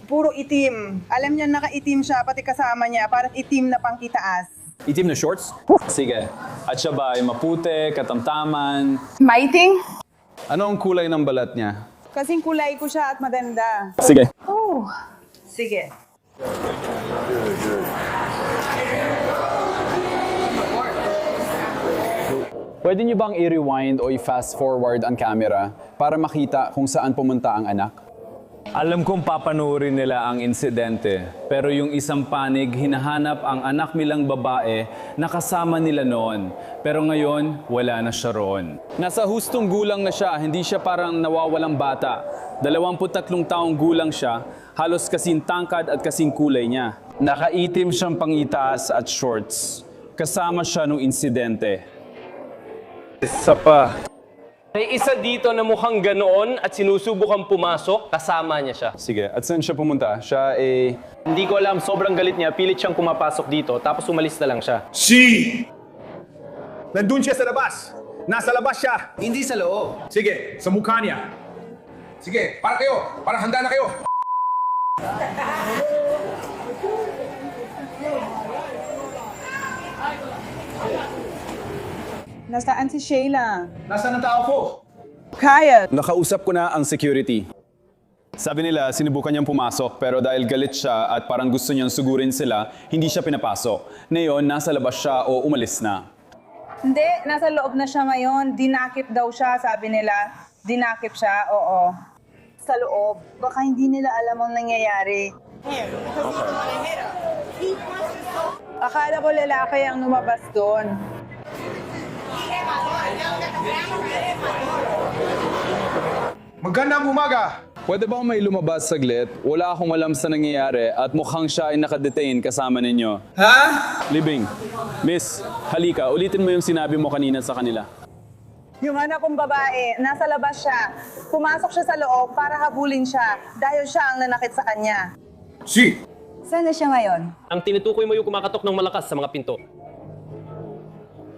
Puro itim. Alam niya nakaitim siya, pati kasama niya. Parang itim na pangkitaas. Itim na shorts? Sige. At siya ba ay maputi, katamtaman? Maiting? Ano ang kulay ng balat niya? Kasing kulay ko siya at maganda. Sige. Oh. Sige. Pwede niyo bang i-rewind o i-fast forward ang camera para makita kung saan pumunta ang anak? Alam kong papanoorin nila ang insidente, pero yung isang panig, hinahanap ang anak nilang babae na kasama nila noon. Pero ngayon, wala na siya roon. Nasa hustong gulang na siya, hindi siya parang nawawalang bata. 23 taong gulang siya, halos kasing tangkad at kasing kulay niya. Nakaitim siyang pangitaas at shorts. Kasama siya nung insidente. Isa pa. May isa dito na mukhang ganoon at sinusubukang pumasok, kasama niya siya. Sige, at saan siya pumunta? Siya ay... Hindi ko alam, sobrang galit niya, pilit siyang pumapasok dito, tapos umalis na lang siya. nandun siya sa labas. Nasa labas siya. Hindi sa loob. Sige, sa mukha niya. Sige, para kayo. Para handa na kayo. Nasaan si Sheila? Nasaan ang tao ko? Kaya. Nakausap ko na ang security. Sabi nila, sinubukan niyang pumasok pero dahil galit siya at parang gusto niyang sugurin sila, hindi siya pinapasok. Ngayon, nasa labas siya o umalis na. Hindi, nasa loob na siya ngayon. Dinakip daw siya, sabi nila. Dinakip siya, oo. Sa loob. Baka hindi nila alam ang nangyayari. Akala ko lalaki ang lumabas doon. Magandang umaga! Pwede bang may lumabas saglit? Wala akong alam sa nangyayari at mukhang siya ay nakadetain kasama ninyo. Ha? Libing, Miss, halika, ulitin mo yung sinabi mo kanina sa kanila. Yung anak kong babae, nasa labas siya. Pumasok siya sa loob para habulin siya dahil siya ang nanakit sa kanya. Si! Saan na siya ngayon? Ang tinutukoy mo yung kumakatok ng malakas sa mga pinto.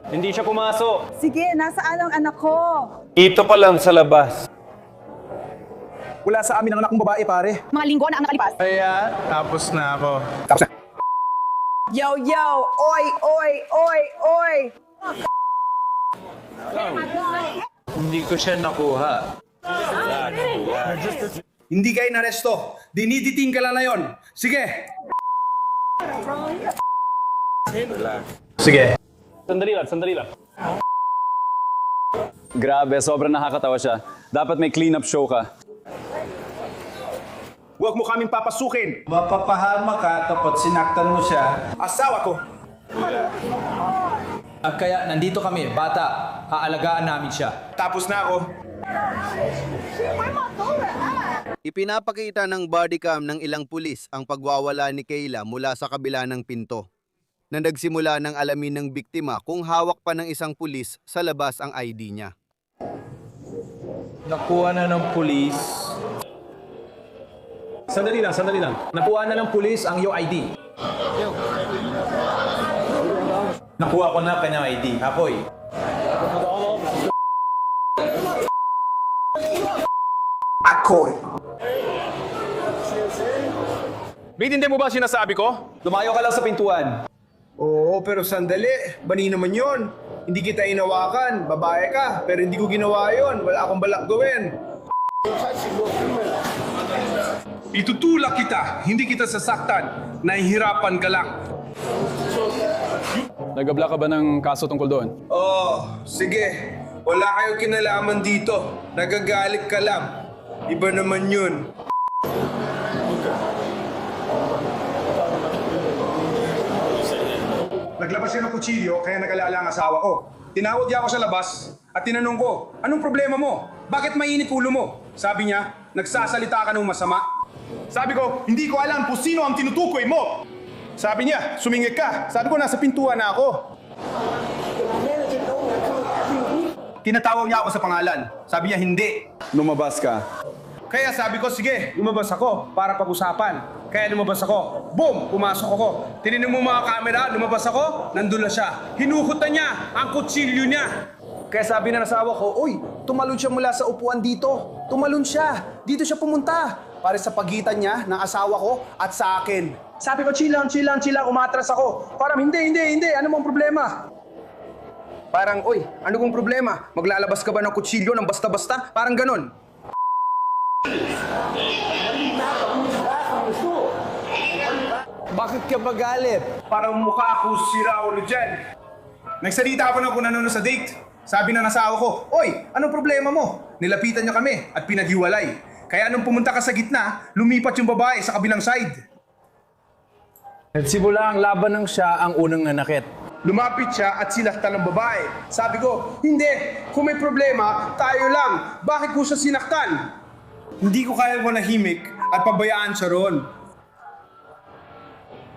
Hindi siya pumasok. Sige, nasaan ang anak ko? Ito pa lang sa labas. Wala sa amin ang anak kong babae, pare. Mga linggo na ang nakalipas. Kaya, tapos na ako. Yo, yo! Oy, oy, oy, oy! Hindi ko siya nakuha. Hindi kayo naresto. Diniditing ka lang na yun. Sige! Sige. Sandali lang. Grabe, sobrang nakakatawa siya. Dapat may clean-up show ka. Huwag mo kaming papasukin. Mapapahama ka kapag sinaktan mo siya. Asawa ko. Kaya nandito kami, bata. Aalagaan namin siya. Tapos na ako. Ipinapakita ng bodycam ng ilang pulis ang pagwawala ni Kayla mula sa kabila ng pinto, na nagsimula ng alamin ng biktima kung hawak pa ng isang pulis sa labas ang ID niya. Nakuha na ng pulis. Sandali lang. Nakuha na ng pulis ang iyong ID. Nakuha ko na kanyang ID. Apoy. Ako! Bitindi mo ba sinasabi ko? Lumayo ka lang sa pintuan. Oo, pero sandali. Bani naman yon. Hindi kita inawakan. Babae ka. Pero hindi ko ginawa yon. Wala akong balak gawin. Itutulak kita, hindi kita sasaktan. Nahihirapan ka lang. Nagabla ka ba ng kaso tungkol doon? Sige. Wala kayong kinalaman dito. Nagagalit ka lang. Iba naman yun. Naglabas siya ng kutsilyo, kaya nag-alala ang asawa ko. Tinawag niya ako sa labas at tinanong ko, anong problema mo? Bakit mainit ulo mo? Sabi niya, nagsasalita ka ng masama. Sabi ko, hindi ko alam kung sino ang tinutukoy mo. Sabi niya, sumingit ka. Sabi ko, nasa pintuan na ako. Tinatawag niya ako sa pangalan. Sabi niya, hindi. Lumabas ka. Kaya sabi ko, sige, lumabas ako para pag-usapan. Kaya lumabas ako. Boom! Pumasok ako. Tinignan mo mga camera, lumabas ako, nandun na siya. Hinuhutan niya ang kutsilyo niya. Kaya sabi na nasawa ko, uy, tumalon siya mula sa upuan dito. Tumalon siya. Dito siya pumunta. Para sa pagitan niya ng asawa ko at sa akin. Sabi ko, chill lang, umatras ako. Parang, hindi. Ano mong problema? Parang, uy, ano kong problema? Maglalabas ka ba ng kutsilyo ng basta-basta? Parang ganon. Bakit ka magalit? Parang mukha ako si Raulo dyan. Nagsalita ako na kung ano sa date. Sabi na nasawa ko, oy, anong problema mo? Nilapitan niya kami at pinaghiwalay. Kaya nung pumunta ka sa gitna, lumipat yung babae sa kabilang side. Nagsimula ang laban ng siya ang unang nanakit. Lumapit siya at sinaktan ng babae. Sabi ko, hindi. Kung may problema, tayo lang. Bakit ko siya sinaktan? Hindi ko kaya manahimik at pabayaan siya roon.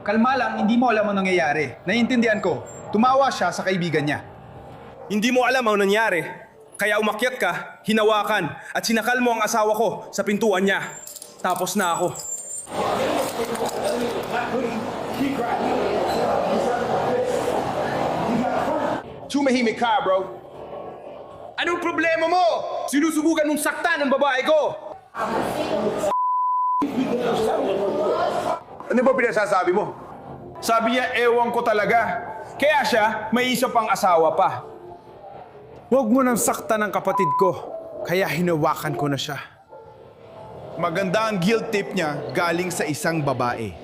Kalma lang, hindi mo alam ang nangyayari. Naiintindihan ko. Tumawa siya sa kaibigan niya. Hindi mo alam ang nangyari. Kaya umakyat ka, hinawakan, at sinakal mo ang asawa ko sa pintuan niya. Tapos na ako. Tumahimik ka, bro. Anong problema mo? Sinusubukan mong saktan ng babae ko. Ano ba pinasasabi mo? Sabi niya, ewan ko talaga. Kaya siya, may isa pang asawa pa. Huwag mo nang saktan ng kapatid ko. Kaya hinawakan ko na siya. Maganda ang guilt tip niya galing sa isang babae.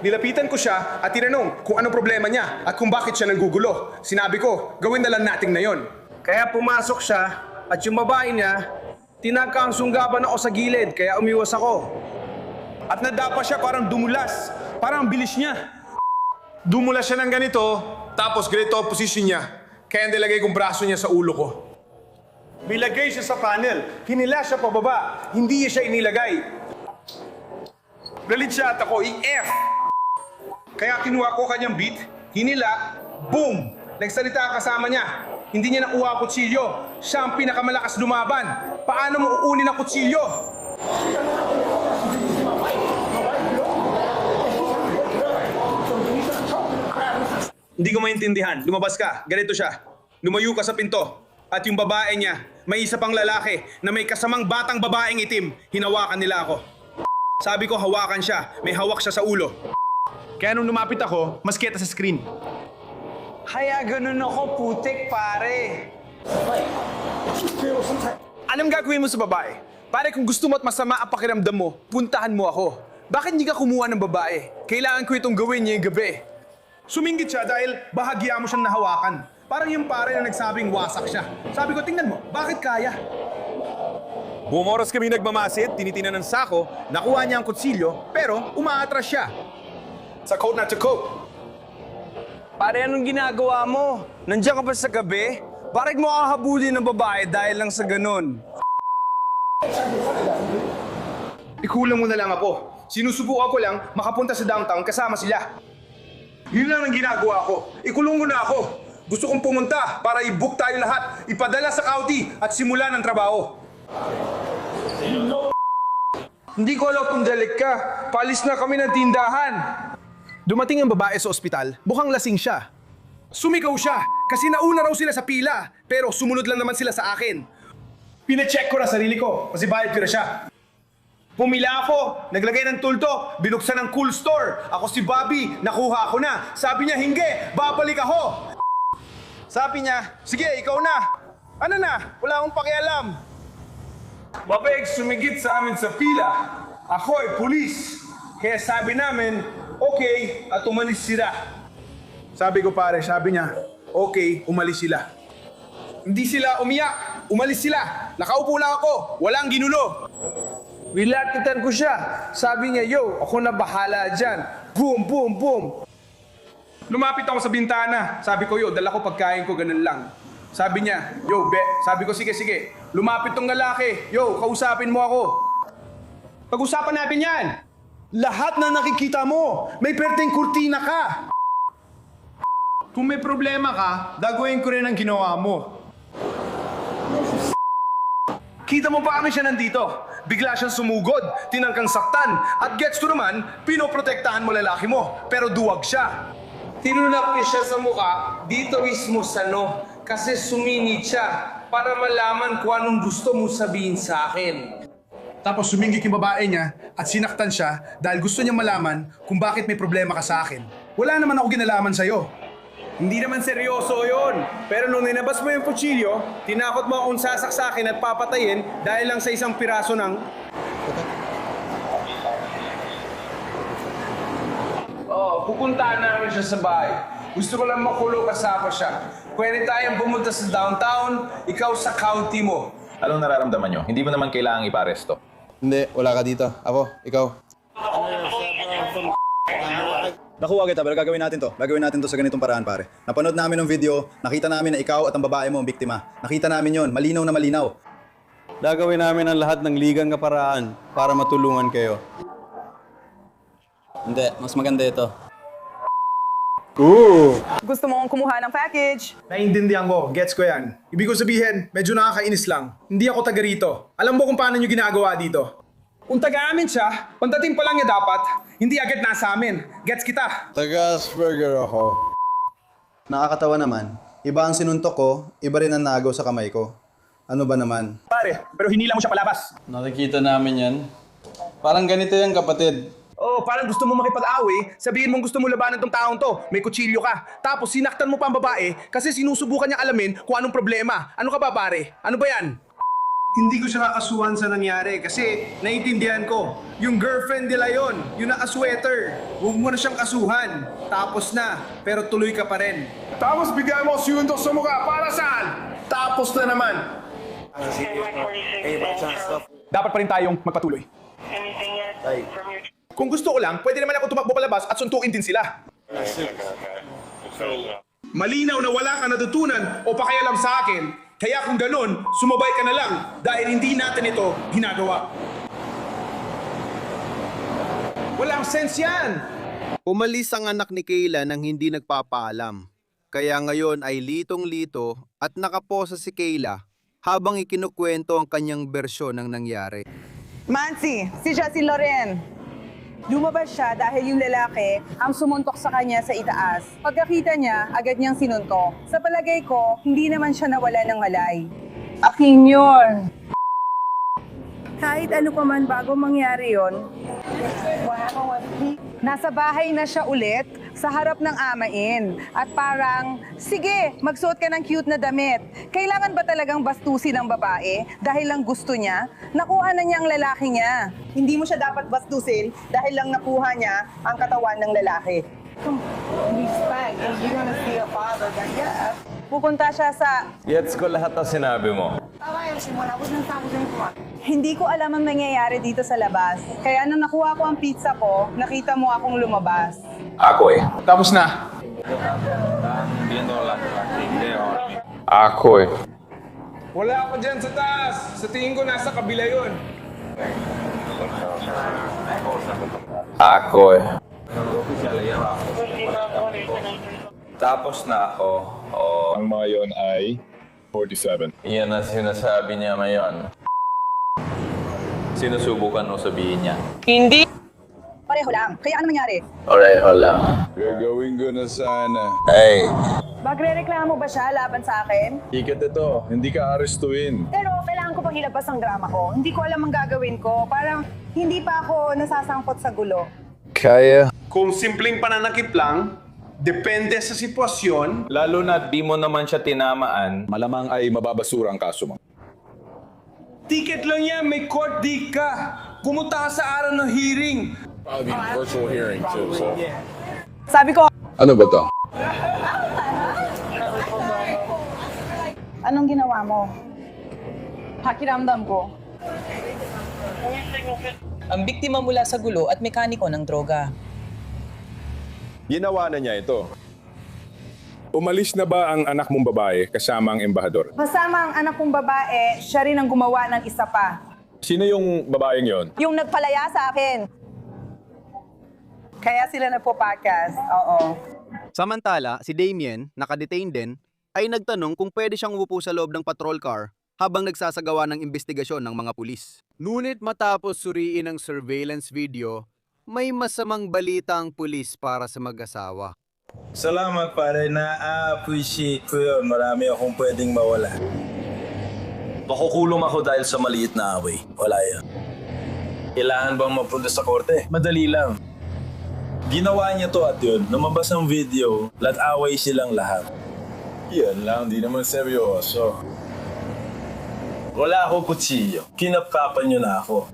Nilapitan ko siya at tinanong kung anong problema niya at kung bakit siya nanggugulo. Sinabi ko, gawin na lang natin na yon. Kaya pumasok siya at yung babae niya, tinagka ang sunggaban ako sa gilid kaya umiwas ako. At nadapa siya parang dumulas. Parang ang bilis niya. Dumulas siya ng ganito, tapos ganito ang position niya. Kaya nilagay kong braso niya sa ulo ko. Nilagay siya sa panel. Hinila siya pababa. Hindi siya inilagay. Galit siya at ako, i-F. Kaya kinuha ko kanyang beat, hinila, boom! Nagsalita ang kasama niya. Hindi niya nakuha ang kutsilyo. Siya ang pinakamalakas lumaban. Paano mo uunin ang kutsilyo? Hindi ko maintindihan. Lumabas ka. Ganito siya. Lumayo ka sa pinto. At yung babae niya, may isa pang lalaki na may kasamang batang babaeng itim. Hinawakan nila ako. Sabi ko hawakan siya. May hawak siya sa ulo. Kaya nung lumapit ako, mas kita sa screen. Kaya ganun ako, putik, pare. Anong gagawin mo sa babae? Pare, kung gusto mo at masama ang pakiramdam mo, puntahan mo ako. Bakit hindi ka kumuha ng babae? Kailangan ko itong gawin niya yung gabi. Suminggit siya dahil bahagya mo siyang nahawakan. Parang yung pare na nagsabing wasak siya. Sabi ko, tingnan mo, bakit kaya? Buong oras kami nagmamasid, tinitinan ng sako, nakuha niya ang kutsilyo, pero umaatras siya. Sa coat na to coat. Pare, anong ginagawa mo? Nandiyan ka ba sa gabi? Bakit mo kahabulin ng babae dahil lang sa ganun? Ikulang mo na lang ako. Sinusubukan ko lang makapunta sa downtown kasama sila. Yun lang ang ginagawa ko. Ikulong mo na ako. Gusto kong pumunta para i-book tayo lahat, ipadala sa county at simulan ang trabaho. Hindi ko alam kung dalik ka. Palis na kami ng tindahan. Dumating ang babae sa ospital, mukhang lasing siya. Sumigaw siya kasi nauna raw sila sa pila, pero sumunod lang naman sila sa akin. Pina-check ko na sarili ko kasi bayad ko na siya. Pumila ako, naglagay ng tulto, binuksan ng cool store. Ako si Bobby, nakuha ko na. Sabi niya, hindi, babalik ako. Sabi niya, sige, ikaw na. Ano na? Wala akong pakialam. Babeg sumigit sa amin sa pila. Ako ay pulis. Kaya sabi namin, okay, at umalis sila. Sabi ko pare, sabi niya, okay, umalis sila. Hindi sila umiyak, umalis sila. Nakaupo lang ako, walang ginulo. Nilapitan ko siya. Sabi niya, yo, ako na bahala dyan. Boom, boom, boom. Lumapit ako sa bintana. Sabi ko, yo, dala ko pagkain ko, ganun lang. Sabi niya, yo, be. Sabi ko, sige, sige. Lumapit tong lalaki. Yo, kausapin mo ako. Pag-usapan natin yan. Lahat na nakikita mo, may perteng kurtina ka. Kung may problema ka, gagawin ko rin ang ginawa mo. Kita mo pa kami siya nandito. Bigla siyang sumugod, tinangkang saktan. At gets ko naman, pinoprotektahan mo lalaki mo. Pero duwag siya. Tinulak niya siya sa mukha, dito mismo sa no. Kasi sumingit siya para malaman kung anong gusto mo sabihin sa akin. Tapos sumingit yung babae niya at sinaktan siya dahil gusto niya malaman kung bakit may problema ka sa akin. Wala naman ako ginalaman sa'yo. Hindi naman seryoso yon. Pero nung ninabas mo yung kutsilyo, tinakot mo akong sasaksakin at papatayin dahil lang sa isang piraso ng... pupuntahan namin siya sa bahay. Gusto ko lang makulong kasama siya. Pwede tayong pumunta sa downtown, ikaw sa county mo. Anong nararamdaman nyo? Hindi mo naman kailangang iparesto. Hindi, wala ka dito. Ako, ikaw. Nakuha kita, pero gagawin natin to. Gagawin natin to sa ganitong paraan, pare. Napanood namin ng video, nakita namin na ikaw at ang babae mo ang biktima. Nakita namin yon, malinaw na malinaw. Gagawin namin ang lahat ng ligang kaparaan para matulungan kayo. Hindi, mas maganda ito. Gusto mo akong kumuha ng package? Naiintindihan ko, gets ko yan. Ibig ko sabihin, medyo nakakainis lang. Hindi ako taga rito. Alam mo kung paano nyo ginagawa dito. Kung taga-amin siya, pagdating pa lang niya dapat, hindi agad nasa amin. Gets kita. Taga-Asperger ako. Nakakatawa naman. Iba ang sinuntok ko, iba rin ang nagaw sa kamay ko. Ano ba naman? Pare, pero hinila mo siya palabas. Nakikita namin yan. Parang ganito yan, kapatid. Oh, parang gusto mo makipag-away, sabihin mong gusto mo labanan tong taong to, may kutsilyo ka. Tapos sinaktan mo pa ang babae kasi sinusubukan niyang alamin kung anong problema. Ano ka ba pare? Ano ba yan? Hindi ko siya kakasuhan sa nangyari kasi naiintindihan ko. Yung girlfriend nila yon, yung naka-sweater. Huwag mo na siyang kasuhan. Tapos na, pero tuloy ka pa rin. Tapos bigyan mo si Yundo sa mukha. Para saan? Tapos na naman. Dapat pa rin tayong magpatuloy. Kung gusto ko lang, pwede naman ako tumakbo palabas at suntukin din sila. Malinaw na wala ka natutunan o pakialam sa akin. Kaya kung ganun, sumabay ka na lang dahil hindi natin ito ginagawa. Walang sense yan! Umalis ang anak ni Kayla nang hindi nagpapaalam. Kaya ngayon ay litong-lito at nakaposa si Kayla habang ikinukwento ang kanyang bersyon ng nangyari. Mansi, si Jessie Loren. Lumabas siya dahil yung lalaki ang sumuntok sa kanya sa itaas. Pagkakita niya, agad niyang sinuntok. Sa palagay ko, hindi naman siya nawala ng malay. Akin yun. Kahit ano pa man bago mangyari yon, nasa bahay na siya ulit sa harap ng amain. At parang, sige, magsuot ka ng cute na damit. Kailangan ba talagang bastusin ng babae dahil lang gusto niya? Nakuha na niya ang lalaki niya. Hindi mo siya dapat bastusin dahil lang nakuha niya ang katawan ng lalaki. Pupunta siya sa... Gets ko lahat ng sinabi mo. Hindi ko alam ang nangyayari dito sa labas. Kaya nang nakuha ko ang pizza ko, nakita mo akong lumabas. Ako eh. Tapos na. Ako eh. Wala ako dyan sa taas. Sa tingin ko nasa kabila yun. Ako eh. Tapos na ako. Ang mga yon ay 47. Iyan na sinasabi niya ngayon. Sinusubukan mo sabihin niya. Hindi. Pareho lang. Kaya ano nangyari? Pareho lang. Gagawin ko na sana. Hey. Magre-reklamo ba siya laban sa akin? Ikat ito, hindi ka arestuin. Pero kailangan ko pang ilabas ang drama ko. Hindi ko alam ang gagawin ko. Parang hindi pa ako nasasangkot sa gulo. Kaya. Kung simpleng pananakit lang, depende sa sitwasyon. Lalo na di mo naman siya tinamaan. Malamang ay mababasura ang kaso mo. Ticket lang yan, may court date ka. Pumunta ka sa araw ng hearing. Probably virtual hearing too, so. Sabi ko, Ano ba to? anong ginawa mo? Pakiramdam ko. Ang biktima mula sa gulo at mekaniko ng droga. Ginawa na niya ito. Umalis na ba ang anak mong babae kasama ang embahador? Kasama ang anak kong babae, siya rin ang gumawa ng isa pa. Sino yung babaeng yon? Yung nagpalaya sa akin. Kaya sila nagpo-podcast. Oo. Samantala, si Damien, nakadetain din, ay nagtanong kung pwede siyang umupo sa loob ng patrol car habang nagsasagawa ng investigasyon ng mga pulis. Ngunit matapos suriin ang surveillance video, may masamang balita ang pulis para sa mag-asawa. Salamat pare, na-appreciate ko yun. Marami akong pwedeng mawala. Makukulong ako dahil sa maliit na away. Wala yan. Kailangan bang mapunta sa korte? Madali lang. Ginawa niya to at yun, lumabas ang video, lat-away silang lahat. Yan lang, di naman seryoso. Wala akong kutsilyo. Kinapkapan niyo na ako.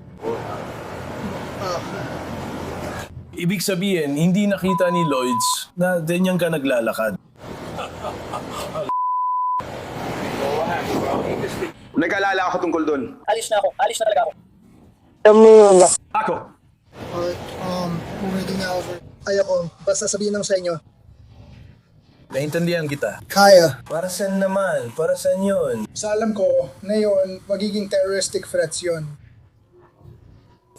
Ibig sabihin, hindi nakita ni Lloyds na ganyan ka naglalakad. Nag-alala ako tungkol doon. Alis na ako. Alis na talaga ako. Ako. Pumili nga over. Ayoko, basta sabihin lang sa inyo. Naintindihan kita. Kaya. Para saan naman? Para saan yun? Sa alam ko, na yun, magiging terroristic threats yun.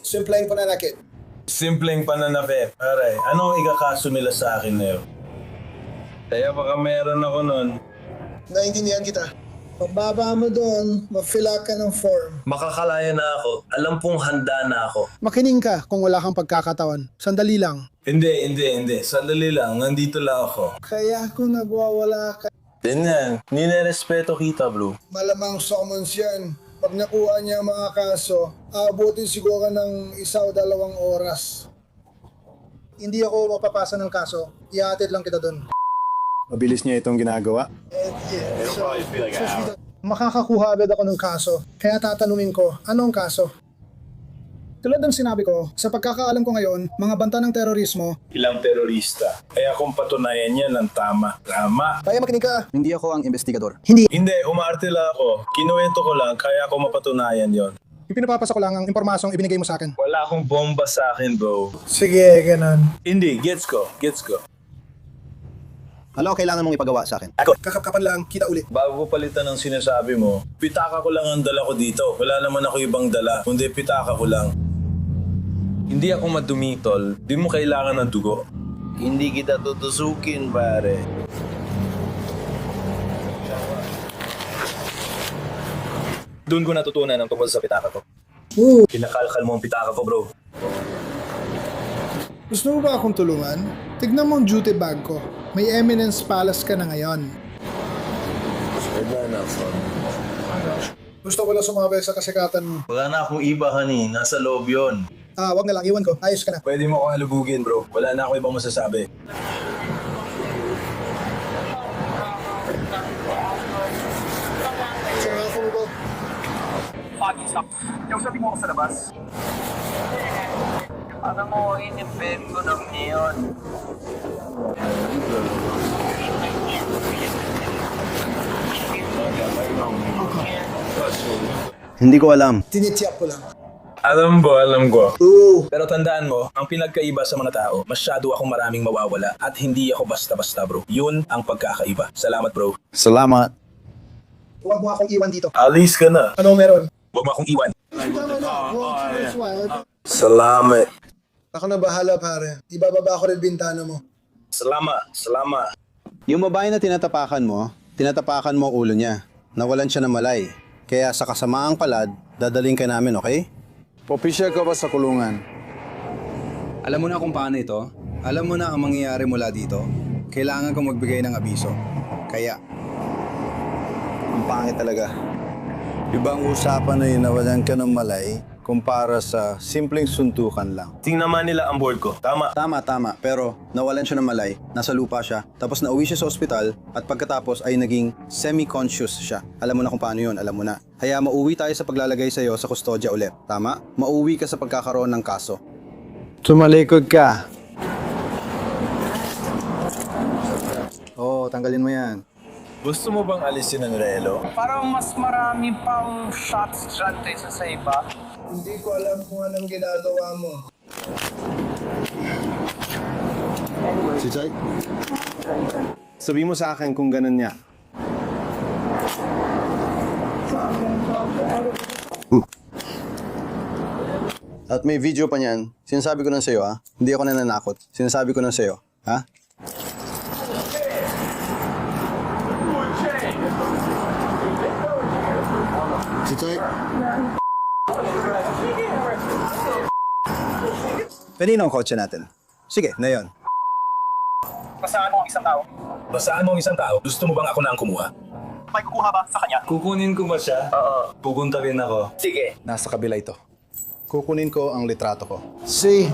Simpleng pananakit. Simpleng pananakit. Pare, anong ikakaso nila sa akin na yun? Kaya baka meron ako nun. Naintindihan kita. Pagbaba mo doon, ma-fill out ka ng form. Makakalaya na ako. Alam pong handa na ako. Makinig ka kung wala kang pagkakatawan. Sandali lang. Hindi. Sandali lang. Nandito lang ako. Kaya kung nagwawala ka, Ganyan. Ninerespeto kita, bro. malamang summons yan. Pag nakuha niya ang mga kaso, aabutin siguro ng 1 o 2 oras. Hindi ako mapapasa ng kaso. Ihatid lang kita doon. Mabilis niya itong ginagawa. makakakuha agad ako ng kaso. Kaya tatanungin ko, ano ang kaso? Tulad ng sinabi ko, sa pagkakaalam ko ngayon, mga banta ng terorismo, Ilang terorista. Kaya kung patunayan yan ng tama. Tama. kaya makinig ka. Hindi ako ang investigador. Hindi. Hindi, umaartila ako. Kinuwento ko lang, kaya ako mapatunayan yon. Yung pinapapasa ko lang ang impormasyong ibinigay mo sa akin. Wala akong bomba sa akin, bro. Sige, ganun. Hindi, gets ko. Gets ko. Ano kailangan mong ipagawa sa akin? Kakapkapan lang, kita ulit. Bago palitan ng sinasabi mo, pitaka ko lang ang dala ko dito. Wala naman ako ibang dala, kundi pitaka ko lang. Hindi ako madumi, tol. Di mo kailangan ng dugo. Hindi kita tutusukin, pare. Doon ko natutunan ang tungkol sa pitaka ko. Kinakalkal mo ang pitaka ko, bro. Gusto mo ba akong tulungan? Tignan mo ang duty bag ko. May Eminence Palace ka na ngayon. Gusto ko lang sumabay sa kasikatan mo. Wala na akong iba, honey. Nasa loob yun. Wag na lang, iwan ko. Ayos ka na. Pwede mo akong halugugin, bro. Wala na akong ibang masasabi. Yung sabi mo ako sa labas. Parang mo, in-invent ko ng neon. Hindi ko alam. Tinitiyak ko lang. Alam ko. Pero tandaan mo, ang pinagkaiba sa mga tao, masyado akong maraming mawawala at hindi ako basta-basta, bro. Yun ang pagkakaiba. Salamat, bro. Salamat. Huwag mo akong iwan dito. Alis ka na. Ano meron? Huwag mo akong iwan. Salamat. Salamat. Ako na bahala, pare. Ibababa ko rin bintana mo. Salamat. Yung babae na tinatapakan mo ang ulo niya. Nawalan siya ng malay. Kaya sa kasamaang palad, dadaling ka namin, okay? Opisyal ka ba sa kulungan? Alam mo na kung paano ito? Alam mo na ang mangyayari mula dito? Kailangan kong magbigay ng abiso. Kaya, ang pangit talaga. Ibang usapan na yun, nawalan ka ng malay kumpara sa simpleng suntukan lang. Tingnan naman nila ang board ko. Tama. Tama. Pero nawalan siya ng malay, nasa lupa siya, tapos nauwi siya sa ospital, at pagkatapos ay naging semi-conscious siya. Alam mo na kung paano yun, alam mo na. Kaya mauwi tayo sa paglalagay sa'yo sa kustodya ulit. Tama? Mauwi ka sa pagkakaroon ng kaso. Tumalikod ka. Oo, tanggalin mo yan. Gusto mo bang alisin ang relo? Parang mas marami pang shots dyan kaysa sa iba. Hindi ko alam kung anong ginagawa mo. Si Chay? Sabi mo sa akin kung ganun niya. At may video pa niyan. Sinasabi ko na sa'yo, ha? Hindi ako nananakot. Sinasabi ko na sa'yo, ha? Si Chay? Kanino ang kotse natin? Sige, na yun. Basaan mo ang isang tao? Basaan mo ang isang tao? Gusto mo bang ako na ang kumuha? May kukuha ba sa kanya? Kukunin ko ba siya? Oo. Pupunta rin ako. Sige. Nasa kabila ito. Kukunin ko ang litrato ko. Si.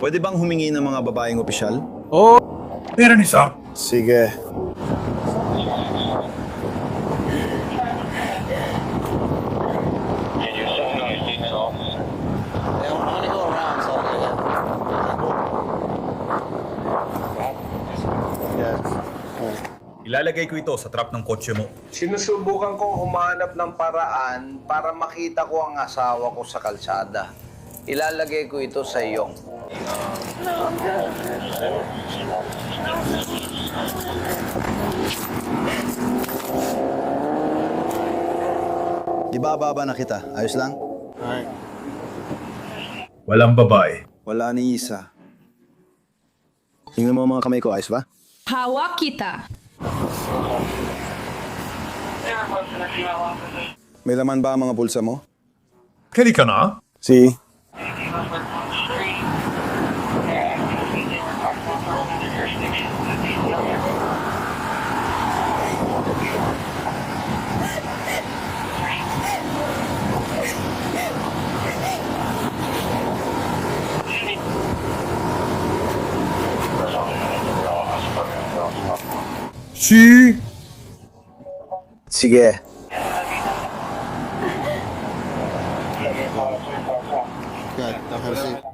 Pwede bang humingi ng mga babaeng opisyal? Meron isa. Sige. Ilalagay ko ito sa trap ng kotse mo. Sinusubukan kong humanap ng paraan para makita ko ang asawa ko sa kalsada. Ilalagay ko ito sa iyo. Ibababa na kita. Ayos lang? Walang babae. Wala ni isa. Tingnan mo ang mga kamay ko. Ayos ba? Hawak kita. May laman ba ang mga bulsa mo? Ready ka na? Si. Si. Sige.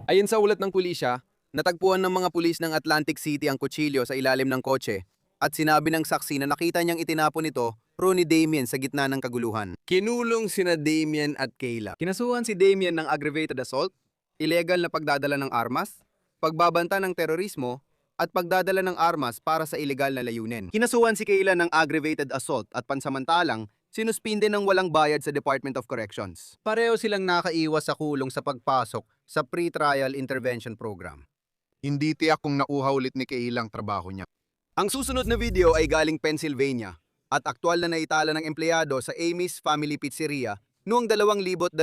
Ayon sa ulat ng pulisya, natagpuan ng mga pulis ng Atlantic City ang kutsilyo sa ilalim ng kotse at sinabi ng saksi na nakita niyang itinapon ito ni Damien sa gitna ng kaguluhan. Kinulong sina Damien at Kayla. Kinasuhan si Damien ng aggravated assault, illegal na pagdadala ng armas, pagbabanta ng terorismo, at pagdadala ng armas para sa illegal na layunin. Kinasuhan si Kayla ng aggravated assault at pansamantalang sinuspinde ng walang bayad sa Department of Corrections. Pareho silang nakaiwas sa kulong sa pagpasok sa pre-trial intervention program. Hindi tiyak kung nakuha ulit ni Kayla ang trabaho niya. Ang susunod na video ay galing Pennsylvania at aktwal na naitala ng empleyado sa Amy's Family Pizzeria noong 2023.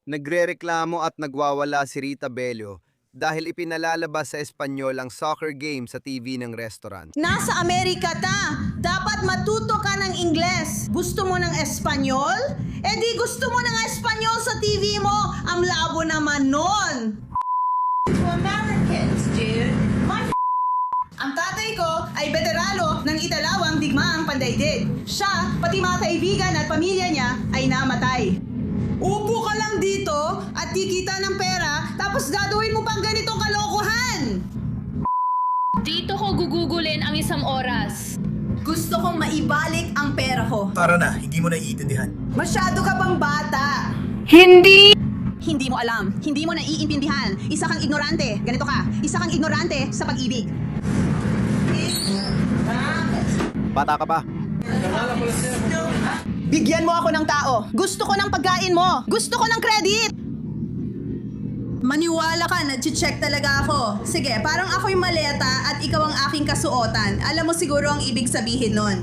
Nagrereklamo at nagwawala si Rita Bello dahil ipinalalabas sa Espanyol ang soccer game sa TV ng restaurant. Nasa Amerika ta! Dapat matuto ka ng Ingles. Gusto mo ng Espanyol? Eh di gusto mo ng Espanyol sa TV mo! Ang labo naman nun! To Americans, dude. Ang tatay ko ay veterano ng italawang digmaang pandaigdig. Siya, pati mga kaibigan at pamilya niya ay namatay. Upo ka lang dito at kikita ng pera tapos gagawin mo pang ganitong kalokohan! Dito ko gugugulin ang 1 oras. Gusto kong maibalik ang pera ko. Tara na, hindi mo na iintindihan. Masyado ka bang bata? Hindi! Hindi mo alam, hindi mo naiintindihan. Isa kang ignorante, ganito ka. Isa kang ignorante sa pag-ibig. Bata ka pa. Bigyan mo ako ng tao. Gusto ko ng pagkain mo. Gusto ko ng credit. Maniwala ka, nag-check talaga ako. Sige, parang ako'y maleta at ikaw ang aking kasuotan. Alam mo siguro ang ibig sabihin nun.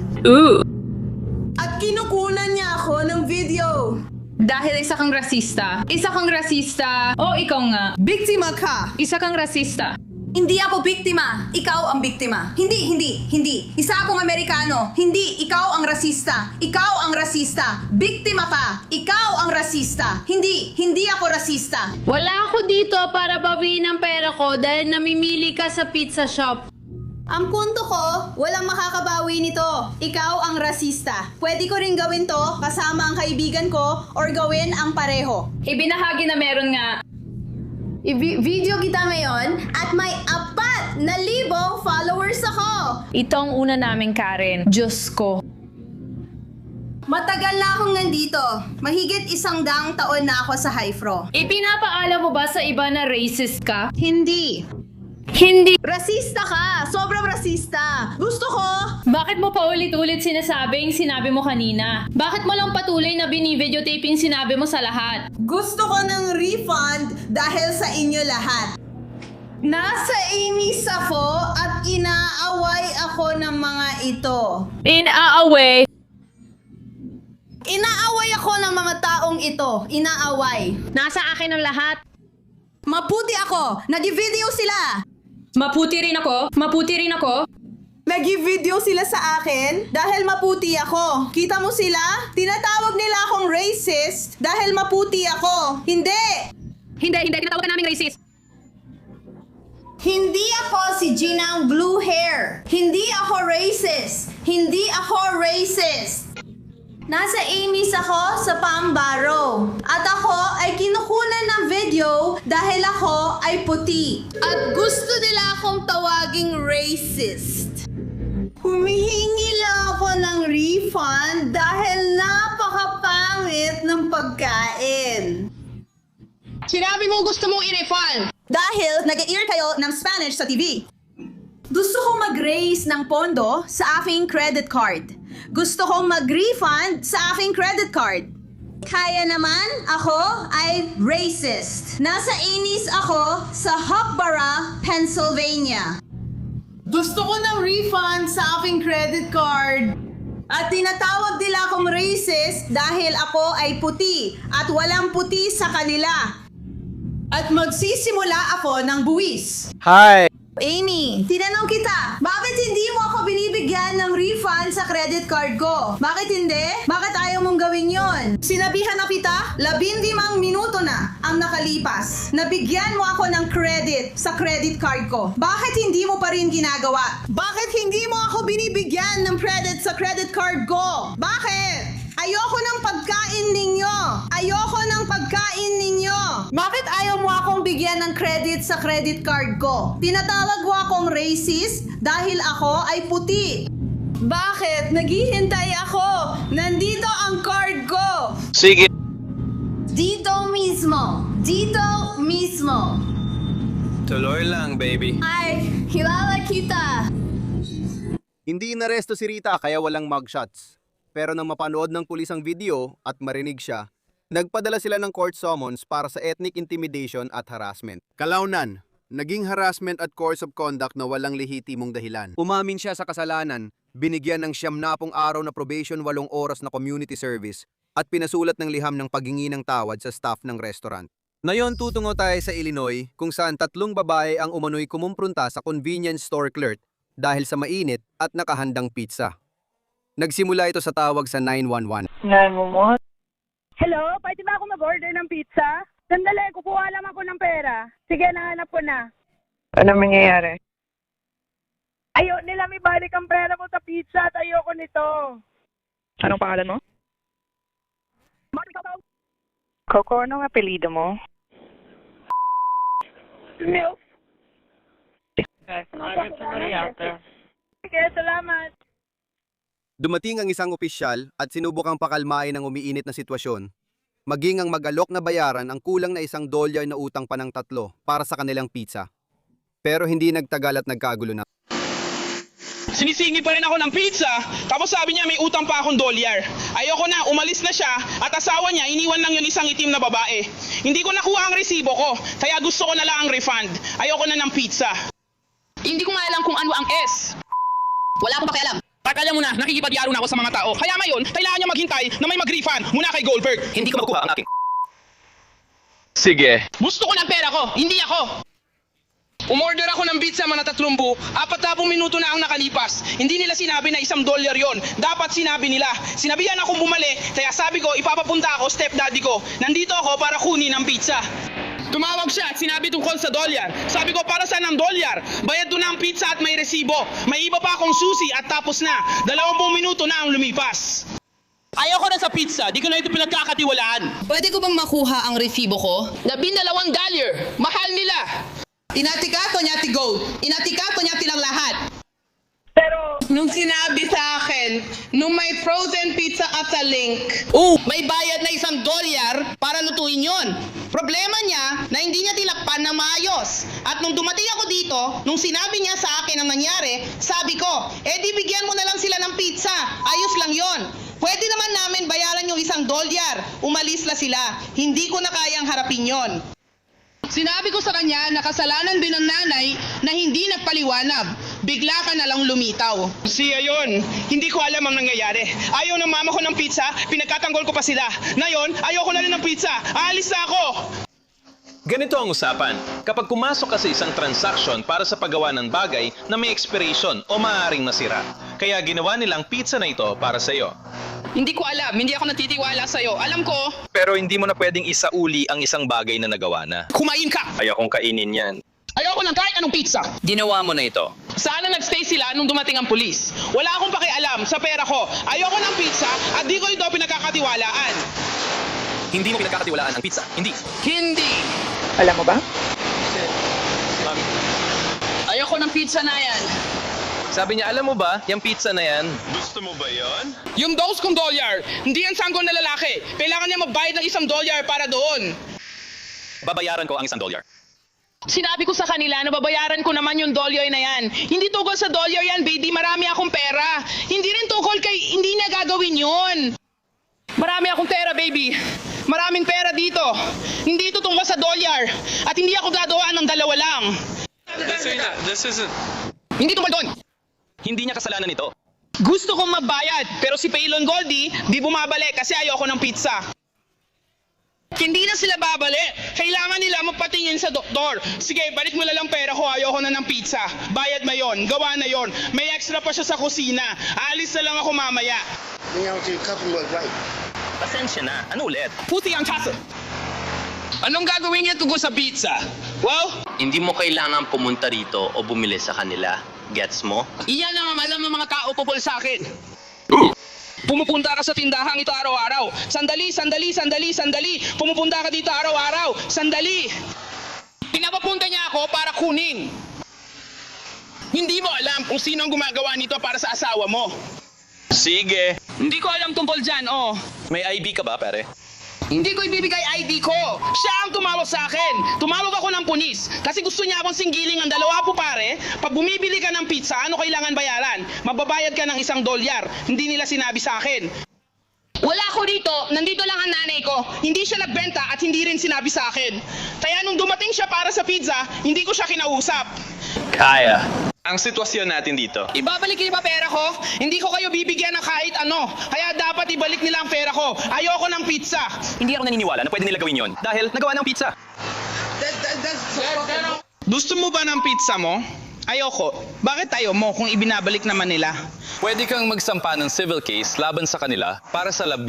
At kinukunan niya ako ng video. Dahil isa kang rasista. Isa kang rasista. O ikaw nga. Biktima ka. Isa kang rasista. Hindi ako biktima. Ikaw ang biktima. Hindi. Isa akong Amerikano. Hindi, ikaw ang rasista. Ikaw ang rasista. Biktima ka. Ikaw ang rasista. Hindi ako rasista. Wala ako dito para bawiin ang pera ko dahil namimili ka sa pizza shop. Ang punto ko, walang makakabawi nito. Ikaw ang rasista. Pwede ko rin gawin to kasama ang kaibigan ko or gawin ang pareho. Ibinahagi na meron nga. I-video kita ngayon at may 4,000 followers ako. Ito ang una namin, Karen. Diyos ko. Matagal na akong nandito. Mahigit 100 taon na ako sa Hyfro. Ipinapaalam mo ba sa iba na racist ka? Hindi. Rasista ka! Sobrang rasista! Gusto ko! Bakit mo pa ulit-ulit sinasabi yung sinabi mo kanina? Bakit mo lang patuloy na bini-videotape yung sinabi mo sa lahat? Gusto ko ng refund dahil sa inyo lahat. Nasa Amy's ako at inaaway ako ng mga ito. Inaaway ako ng mga taong ito. Inaaway. Nasa akin ang lahat. Maputi ako! Nag-video sila! Maputi rin ako. Nag-video sila sa akin dahil maputi ako. Kita mo sila? Tinatawag nila akong racist dahil maputi ako. Hindi, tinatawag ka naming racist. Hindi ako si Gina ang blue hair. Hindi ako racist. Nasa Amy's ako sa Pambaro. At ako ay kinukunan ng video dahil ako ay puti. At gusto nila akong tawaging racist. Humihingi lang ako ng refund dahil napakapangit ng pagkain. Sinabi mo gusto mong i-refund. Dahil nag-ear kayo ng Spanish sa TV. Gusto kong mag-raise ng pondo sa aking credit card. Gusto kong mag-refund sa aking credit card. Kaya naman ako ay racist. Nasa Amy's ako sa Hopbara, Pennsylvania. Gusto ko ng refund sa aking credit card. At tinatawag nila akong racist dahil ako ay puti at walang puti sa kanila. At magsisimula ako ng buwis. Hi! Amy, tinanong kita, bakit hindi mo ako binibigyan ng refund sa credit card ko? Bakit hindi? Bakit ayaw mong gawin yon? Sinabihan na kita, 15 minuto na ang nakalipas. Nabigyan mo ako ng credit sa credit card ko. Bakit hindi mo pa rin ginagawa? Bakit hindi mo ako binibigyan ng credit sa credit card ko? Bakit? Ayoko ng pagkain ninyo! Ayoko ng pagkain ninyo! Bakit ayaw mo akong bigyan ng credit sa credit card ko? Tinatawag mo akong racist dahil ako ay puti. Bakit? Naghihintay ako! Nandito ang card ko! Sige. Dito mismo! Dito mismo! Tuloy lang, baby. Ay, kilala kita! Hindi inaresto si Rita kaya walang mugshots. Pero nang mapanood ng pulis ang video at marinig siya, nagpadala sila ng court summons para sa ethnic intimidation at harassment. Kalaunan, naging harassment at course of conduct na walang lehitimong dahilan. Umamin siya sa kasalanan, binigyan ng 70 araw na probation, 8 oras na community service, at pinasulat ng liham ng paghingi ng tawad sa staff ng restaurant. Ngayon tutungo tayo sa Illinois kung saan 3 babae ang umano'y kumumpronta sa convenience store clerk dahil sa mainit at nakahandang pizza. Nagsimula ito sa tawag sa 911. Hello, pwede ba ako mag-order ng pizza? Sandali, kukuha lang ako ng pera. Sige, nahanap ko na. Ano mangyayari? Ayaw nila may balik ang pera ko sa pizza at ayoko nito. Anong pangalan mo? Coco, anong apelido mo? Milk. Sige, salamat. Dumating ang isang opisyal at sinubukang pakalmain ang umiinit na sitwasyon. Maging ang mag-alok na bayaran ang kulang na $1 na utang pa ng 3 para sa kanilang pizza. Pero hindi nagtagal at nagkagulo na. Sinisingi pa rin ako ng pizza, tapos sabi niya may utang pa akong $1. Ayoko na, umalis na siya, at asawa niya, iniwan lang yun isang itim na babae. Hindi ko nakuha ang resibo ko, kaya gusto ko na lang ang refund. Ayoko na ng pizza. Hindi ko nga alam kung ano ang S. Wala akong pakialam. Akala mo na, nakikipagyaro na ako sa mga tao. Kaya ngayon, kailangan niya maghintay na may mag-refund muna kay Goldberg. Hindi ko makukuha ang aking. Sige. Gusto ko ng pera ko, hindi ako. Umorder ako ng pizza mga 30, 40 minuto na ang nakalipas. Hindi nila sinabi na $1 yon. Dapat sinabi nila. Sinabihan akong bumalik, kaya sabi ko ipapapunta ako stepdaddy ko. Nandito ako para kunin ang pizza. Tumawag siya at sinabi tungkol sa $1. Sabi ko para saan ang $? Bayad doon ang pizza at may resibo. May iba pa akong susi at tapos na. 20 minuto na ang lumipas. Ayoko na sa pizza, di ko na ito pinagkakatiwalaan. Pwede ko bang makuha ang resibo ko? $12. Mahal nila. Inatikato niya ti Gold. Inatikato niya tilang lahat. Pero nung sinabi sa akin, nung may frozen pizza at sa link, may bayad na $1 para lutuin yon. Problema niya na hindi niya tilakpan na maayos. At nung dumating ako dito, nung sinabi niya sa akin ang nangyari, sabi ko, di bigyan mo na lang sila ng pizza. Ayos lang yon. Pwede naman namin bayaran yung $1. Umalis na sila. Hindi ko na kayang harapin yon. Sinabi ko sa kanya na kasalanan din ng nanay na hindi nagpaliwanag. Bigla ka na lang lumitaw. Siya yun. Hindi ko alam ang nangyayari. Ayaw ng mama ko ng pizza, pinagkatanggol ko pa sila. Ngayon, ayoko na rin ng pizza. Aalis na ako! Ganito ang usapan. Kapag pumasok ka sa isang transaction para sa paggawa ng bagay na may expiration o maaaring masira. Kaya ginawa nilang pizza na ito para sa iyo. Hindi ko alam. Hindi ako natitiwala sa'yo. Alam ko. Pero hindi mo na pwedeng isauli ang isang bagay na nagawa na. Kumain ka! Ayokong kainin yan. Ayoko ng kahit anong pizza. Ginawa mo na ito. Sana nagstay sila nung dumating ang pulis. Wala akong pakialam sa pera ko. Ayoko ng pizza at di ko ito pinagkakatiwalaan. Hindi mo pinagkakatiwalaan ang pizza. Hindi. Hindi. Alam mo ba? Ayoko ng pizza na yan. Sabi niya, alam mo ba, yung pizza na yan? Gusto mo ba yon? Yung $2, hindi yan sanggol na lalaki. Kailangan niya magbayad ng $1 para doon. Babayaran ko ang $1. Sinabi ko sa kanila na babayaran ko naman yung $1 na yan. Hindi tungkol sa $1 yan, baby. Marami akong pera. Hindi rin tungkol kay hindi niya gagawin yun. Marami akong pera, baby. Maraming pera dito. Hindi ito tungkol sa $1. At hindi ako gagawa ng 2 lang. This isn't... Hindi tungkol doon. Hindi niya kasalanan ito. Gusto kong magbayad, pero si Paylon Goldie, di bumabalik kasi ayoko ng pizza. Hindi na sila babalik. Kailangan nila magpatingin sa doktor. Sige, balik mo na lang pera ko. Ayoko na ng pizza. Bayad mo yon. Gawa na yon. May extra pa siya sa kusina. Aalis na lang ako mamaya. Pasensya na. Ano ulit? Puti ang kaso. Anong gagawin niya tungkol sa pizza? Well, Hindi mo kailangan pumunta rito o bumili sa kanila. Gets mo? iyan ang alam ng mga tao tungkol sa akin. Pumupunta ka sa tindahang ito araw-araw. Sandali. Pumupunta ka dito araw-araw. Sandali. Pinapapunta niya ako para kunin. Hindi mo alam kung sino ang gumagawa nito para sa asawa mo. Sige. Hindi ko alam tungkol dyan, oh. May ID ka ba, pare? Hindi ko ibibigay ID ko. Siya ang tumawag sa akin. Tumawag ako ng pulis. Kasi gusto niya akong singgiling ang dalawa po pare. Pag bumibili ka ng pizza, ano kailangan bayaran? Mababayad ka ng $1. Hindi nila sinabi sa akin. Wala ako dito. Nandito lang ang nanay ko. Hindi siya nagbenta at hindi rin sinabi sa akin. Kaya nung dumating siya para sa pizza, hindi ko siya kinausap. Kaya. Ang sitwasyon natin dito. Ibabalik niyo ba pera ko? Hindi ko kayo bibigyan ng kahit ano. Kaya dapat ibalik nila ang pera ko. Ayoko ng pizza. Hindi ako naniniwala na pwede nila gawin yon dahil nagawa ng pizza. Gusto mo ba ng pizza mo? Ayoko. Bakit ayaw mo kung ibinabalik naman nila? Pwede kang magsampa ng civil case laban sa kanila para sa $12.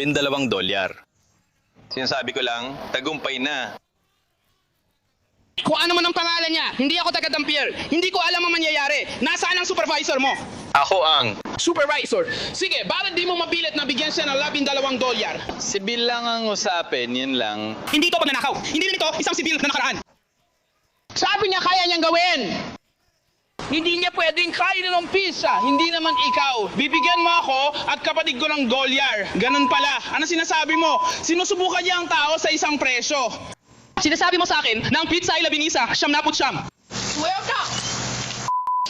Sinasabi ko lang, tagumpay na. Kung ano man ang pangalan niya, hindi ako taga-Dampier. Hindi ko alam ang mangyayari. Nasaan ang supervisor mo? Ako ang... Supervisor. Sige, bakit di mo mapilit na bigyan siya ng $12? Sibil lang ang usapin, yun lang. Hindi ito pagnanakaw. Hindi rin ito isang sibil na nakaraan. Sabi niya kaya niyang gawin. Hindi niya pwedeng kainin ng pizza. Hindi naman ikaw. Bibigyan mo ako at kapatid ko ng $1. Ganun pala. Ano sinasabi mo? Sinusubukan niya ang tao sa isang presyo. Sinasabi mo sa akin na ang pizza ay 11, ₱9.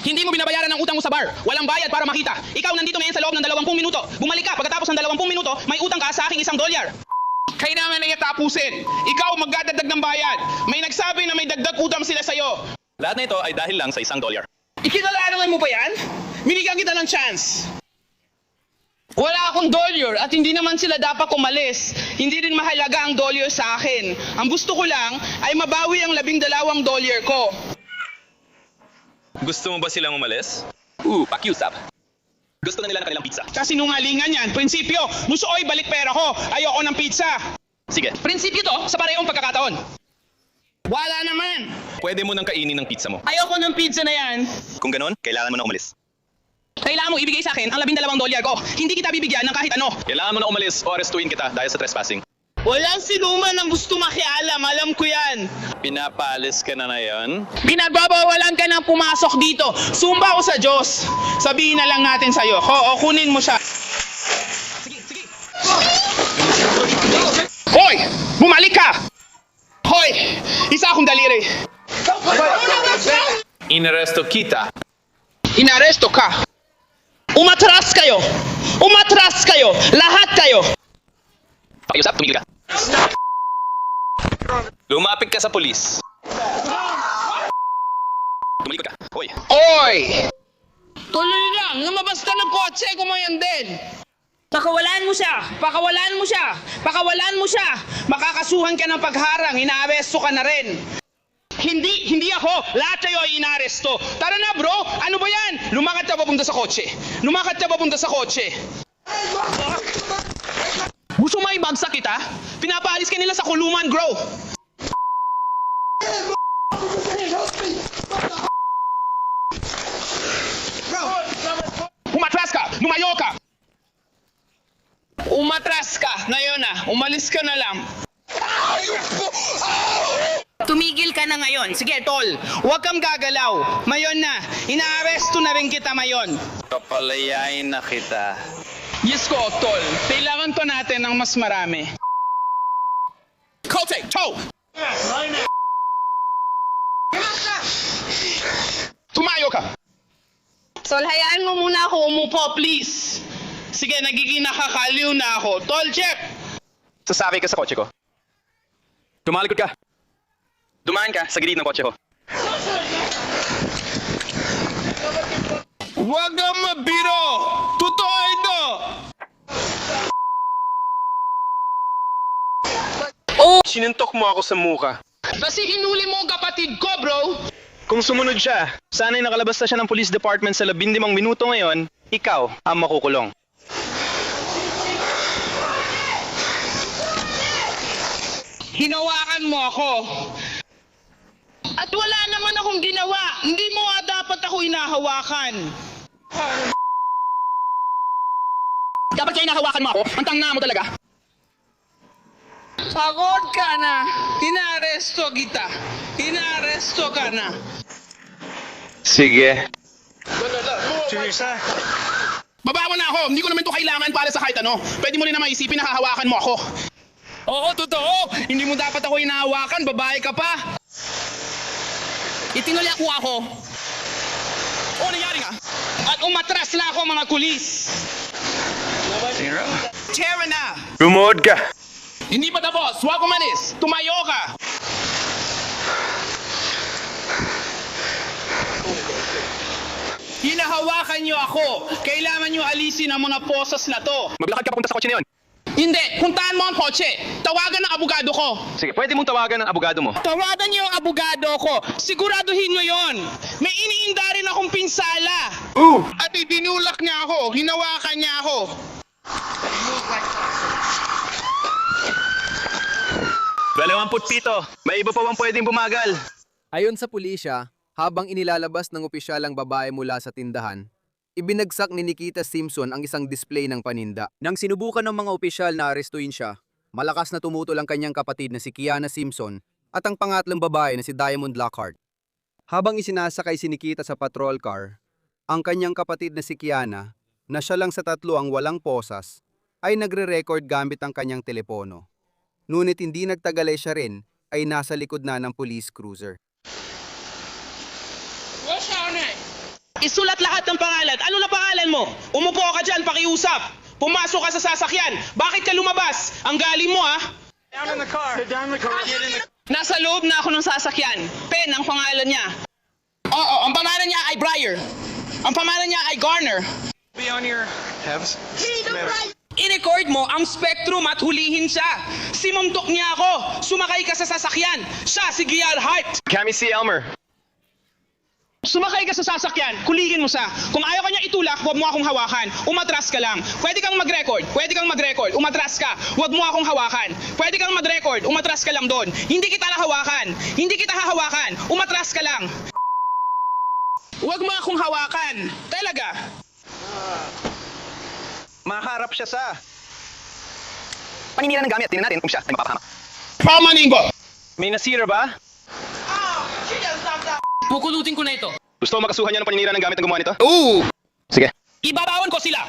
Hindi mo binabayaran ang utang mo sa bar. Walang bayad para makita. Ikaw nandito ngayon sa loob ng 20 minuto. Bumalik ka pagkatapos ng 20 minuto, may utang ka sa aking $1. Kailangan na tapusin. Ikaw magdadagdag ng bayad. May nagsabi na may dagdag utang sila sa'yo. Lahat na ito ay dahil lang sa $1. Ikinalaran mo ba yan? Binigyan kita ng chance. Wala akong $1 at hindi naman sila dapat umalis. Hindi rin mahalaga ang $1 sa akin. Ang gusto ko lang ay mabawi ang $12 ko. Gusto mo ba silang umalis? Pakiusap. Gusto na nila ng kanilang pizza. Kasi nungalingan yan. Prinsipyo, musuoy balik pera ko. Ayoko ng pizza. Sige. Prinsipyo to sa parehong pagkakataon. Wala naman. Pwede mo nang kainin ng pizza mo. Ayoko ng pizza na yan. Kung ganon, kailangan mo na umalis. Kailangan mo ibigay sa akin ang $12 ko. Hindi kita bibigyan ng kahit ano. Kailangan mo na umalis o arestuin kita dahil sa trespassing. Walang sinuman ang gusto makialam. Alam ko yan. Pinapalis ka na ngayon? Pinagbabawalan ka ng pumasok dito. Sumba ko sa Diyos. Sabihin na lang natin sa'yo. O kunin mo siya. Sige. Hoy! Bumalik ka! Hoy! Isa akong daliri. Inaresto kita. Inaresto ka. Umatras kayo! Umatras kayo! Lahat kayo! Pakiusap, tumigil ka. Lumapit ka sa pulis. Tumalikod ka. Hoy. Oy! Tuloy lang! Lumabas ka ng kotse, kumayan din! Pakawalan mo siya! Pakawalan mo siya! Pakawalan mo siya! Makakasuhan ka ng pagharang, inaaresto ka na rin! Hindi ako! Lahat kayo ay inaaresto! Tara na bro! Ano ba yan? Lumakad ka papunta sa kotse! Lumakad ka papunta sa kotse! Gusto mo ibagsak kita? Pinapaalis ka nila sa Kuluman Grove! Umatras ka! Lumayo ka! Umatras ka! Ngayon na! Umalis ka na lang! Tumigil ka na ngayon. Sige, tol. Huwag kang gagalaw. Mayon na. Inaaresto na rin kita mayon. Papalayain na kita. Yes ko, tol. Kailangan pa natin ng mas marami. Kote! Toe! Tumayo ka! Tol, hayaan mo muna ako umupo, please. Sige, nagiging nakakaliw na ako. Tol, check! Sasakay ka sa kotse ko. Tumalikod ka. Dumaan ka sa gilid ng kotse ko. Huwag kang mabiro! Totoo ito! Oh! Sinuntok mo ako sa muka. Kasi hinuli mo ang kapatid ko, bro! Kung sumunod siya, sana'y nakalabas na siya ng police department sa 15 minuto ngayon, ikaw ang makukulong. Hinawakan mo ako. At wala naman akong ginawa. Hindi mo nga dapat ako hinahawakan. Dapat kayo hinahawakan mo ako? Ang tanga mo talaga. Pagod ka na. Inaresto kita. Inaresto ka na. Sige. Baba mo na ako. Hindi ko naman ito kailangan para sa kahit ano. Pwede mo rin na maisipin na hahawakan mo ako. Oo, totoo. Hindi mo dapat ako hinahawakan. Babae ka pa. Itinuli ako. O, nangyari nga. At umatras na ako mga kulis. Tara na. Lumuhod ka. Hindi pa tapos. Huwag umalis. Tumayo ka. Hinahawakan niyo ako. Kailangan niyo alisin ang mga posas na to. Maglakad ka papunta sa kotse na yun. Hindi. Puntahan mo ang kotse. Tawagan ng abogado ko. Sige, pwede mong tawagan ng abogado mo. Tawagan niyo ang abogado ko. Siguraduhin niyo yon. May iniinda rin akong pinsala. At itinulak niya ako. Hinawakan niya ako. Pito. May iba pa bang pwedeng bumagal? Ayon sa pulisya, habang inilalabas ng opisyal ang babae mula sa tindahan, ibinagsak ni Nikita Simpson ang isang display ng paninda. Nang sinubukan ng mga opisyal na arestuin siya, malakas na tumutol ang kanyang kapatid na si Kiana Simpson at ang pangatlong babae na si Diamond Lockhart. Habang isinasakay si Nikita sa patrol car, ang kanyang kapatid na si Kiana, na siya lang sa tatlo ang walang posas, ay nagre-record gamit ang kanyang telepono. Ngunit hindi nagtagal siya rin ay nasa likod na ng police cruiser. Isulat lahat ng pangalan. Ano na pangalan mo? Umupo ka dyan, pakiusap. Pumasok ka sa sasakyan. Bakit ka lumabas? Ang galing mo, ha? Down in the car. Sit down in the car. Get in the... Nasa loob na ako ng sasakyan. Pen ang pangalan niya. Oo, ang pangalan niya ay Briar. Ang pangalan niya ay Garner. Be on your halves. I-record mo ang Spectrum at hulihin siya. Simuntok niya ako. Sumakay ka sa sasakyan. Siya si Gial Hart. Kami si Elmer. Sumakay ka sa sasakyan, kuligin mo siya. Kung ayaw kanya itulak, huwag mo akong hawakan. Umatras ka lang. Pwede kang mag-record. Pwede kang mag-record. Umatras ka. Huwag mo akong hawakan. Pwede kang mag-record. Umatras ka lang doon. Hindi kita hahawakan. Hindi kita hahawakan. Umatras ka lang. Huwag mo akong hawakan. Talaga. Makaharap siya sa... paninira ng gamit. Tingnan natin kung siya ay mapapahamak. Pamanin ko. May nasira ba? Pukulutin ko na ito. Gusto mo makasuhan niya ng paninira ng gamit ng gumawa nito? Oo! Sige. Ibabawan ko sila.